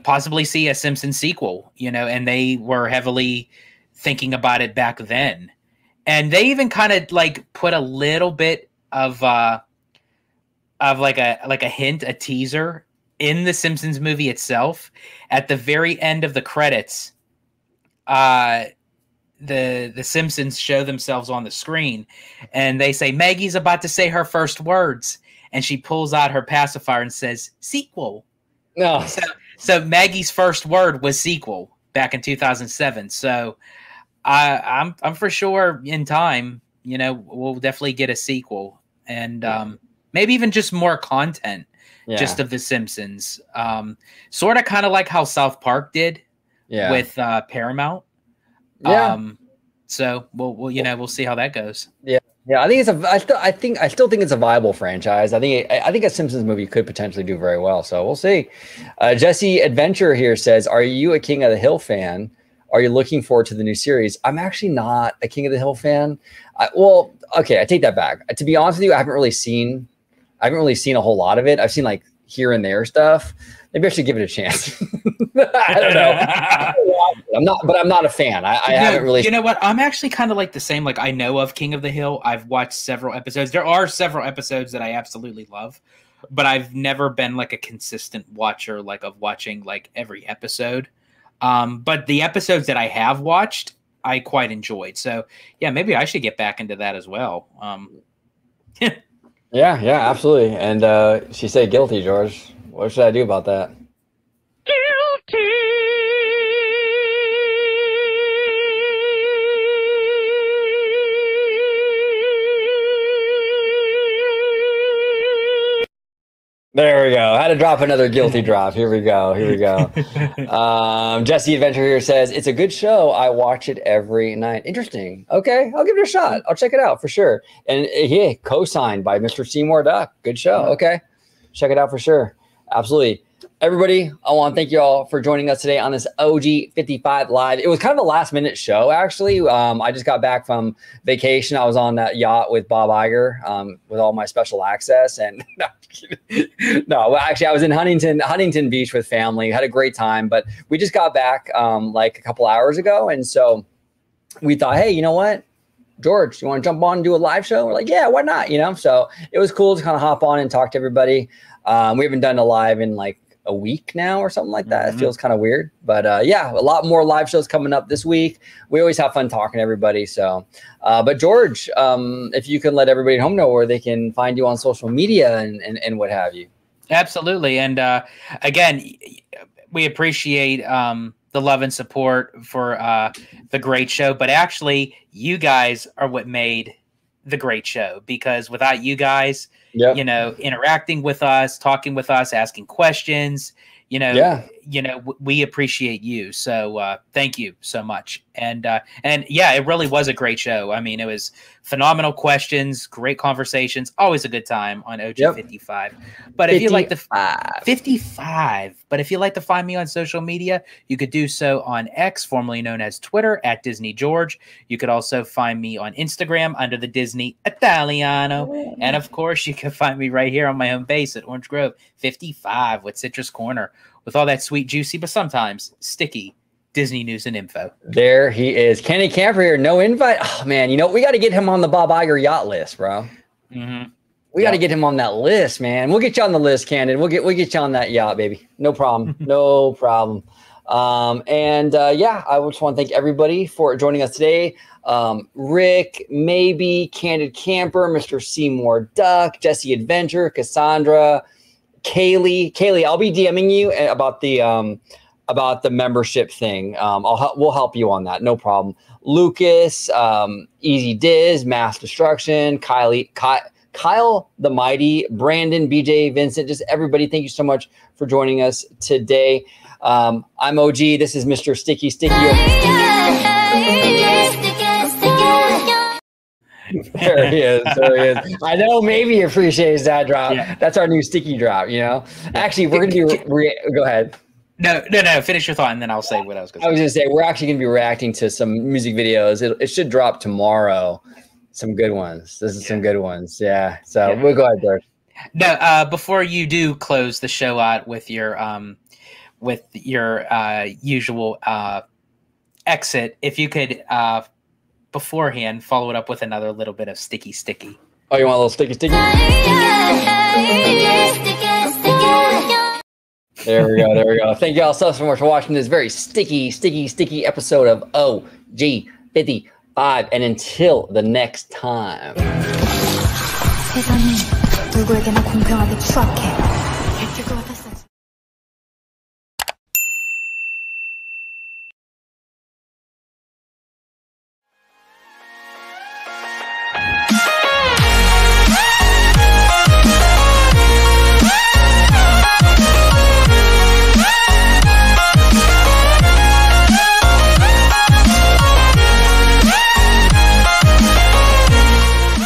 possibly see a Simpsons sequel? You know, and they were heavily thinking about it back then. And they even kind of like put a little bit of like a hint, a teaser in the Simpsons movie itself. At the very end of the credits, the Simpsons show themselves on the screen, and they say Maggie's about to say her first words, and she pulls out her pacifier and says sequel. No. So Maggie's first word was sequel back in 2007. So I'm for sure in time, you know, we'll definitely get a sequel, and maybe even just more content. Yeah. Just of The Simpsons, sort of kind of like how South Park did with Paramount. Yeah. So we'll see how that goes. Yeah. I think I still think it's a viable franchise. I think a Simpsons movie could potentially do very well. So we'll see. Jesse Adventure here says, "Are you a King of the Hill fan? Are you looking forward to the new series?" I'm actually not a King of the Hill fan. Well, okay, I take that back. To be honest with you, I haven't really seen a whole lot of it. I've seen like here and there stuff. Maybe I should give it a chance. I don't know. I'm not a fan. I haven't really. You know what? I'm actually kind of like the same. Like I know of King of the Hill. I've watched several episodes. There are several episodes that I absolutely love, but I've never been like a consistent watcher, like of watching like every episode. But the episodes that I have watched, I quite enjoyed. So yeah, maybe I should get back into that as well. Yeah, absolutely. And she said guilty, George. What should I do about that? Guilty. There we go. Had to drop another guilty drop. Here we go. Jesse Adventure here says, "It's a good show. I watch it every night." Interesting. Okay, I'll give it a shot. I'll check it out for sure. And yeah, co-signed by Mr. Seymour Duck. Good show. Okay, check it out for sure. Absolutely. Everybody, I want to thank you all for joining us today on this OG 55 Live. It was kind of a last-minute show, actually. I just got back from vacation. I was on that yacht with Bob Iger with all my special access. And actually, I was in Huntington Beach with family. Had a great time. But we just got back like a couple hours ago. And so we thought, hey, you know what? George, you want to jump on and do a live show? We're like, yeah, why not? You know, so it was cool to kind of hop on and talk to everybody. We haven't done a live in like a week now or something like that. It feels kind of weird, but yeah, a lot more live shows coming up this week. We always have fun talking to everybody. So, but George, if you can let everybody at home know where they can find you on social media and what have you. Absolutely. And again, we appreciate the love and support for the great show, but actually you guys are what made the great show, because without you guys, you know, interacting with us, talking with us, asking questions, we appreciate you. So thank you so much. And yeah, it really was a great show. I mean, it was phenomenal questions, great conversations, always a good time on OG 55. But if you like the 55, but if you like to find me on social media, you could do so on X, formerly known as Twitter, at Disney George. You could also find me on Instagram under the Disney Italiano. And of course, you can find me right here on my home base at Orange Grove 55 with Citrus Corner, with all that sweet, juicy, but sometimes sticky Disney news and info. There he is. Kenny Camper here. No invite. Oh, man. We got to get him on the Bob Iger yacht list, bro. Mm-hmm. We got to get him on that list, man. We'll get you on the list, Candid. We'll get you on that yacht, baby. No problem. No problem. Yeah, I just want to thank everybody for joining us today. Rick, Maybe, Candid Camper, Mr. Seymour Duck, Jesse Adventure, Cassandra, Kaylee, I'll be DMing you about the membership thing. We'll help you on that. No problem. Lucas, Easy Diz, Mass Destruction, Kyle the Mighty, Brandon, BJ, Vincent, just everybody. Thank you so much for joining us today. I'm OG. This is Mr. Sticky. There he is. I know Maybe appreciates that drop. Yeah. That's our new sticky drop, Actually, we're going to do go ahead. No. Finish your thought, and then I'll say what I was going to say. I was going to say, we're actually going to be reacting to some music videos. It should drop tomorrow. Some good ones. This is some good ones. Yeah. So we'll go ahead, George. No, before you do close the show out with your usual exit, if you could beforehand follow it up with another little bit of sticky. Oh, you want a little sticky? There we go. Thank you all so much for watching this very sticky episode of OG 55. And until the next time. 세상은 누구에게나 공평하게 추악해.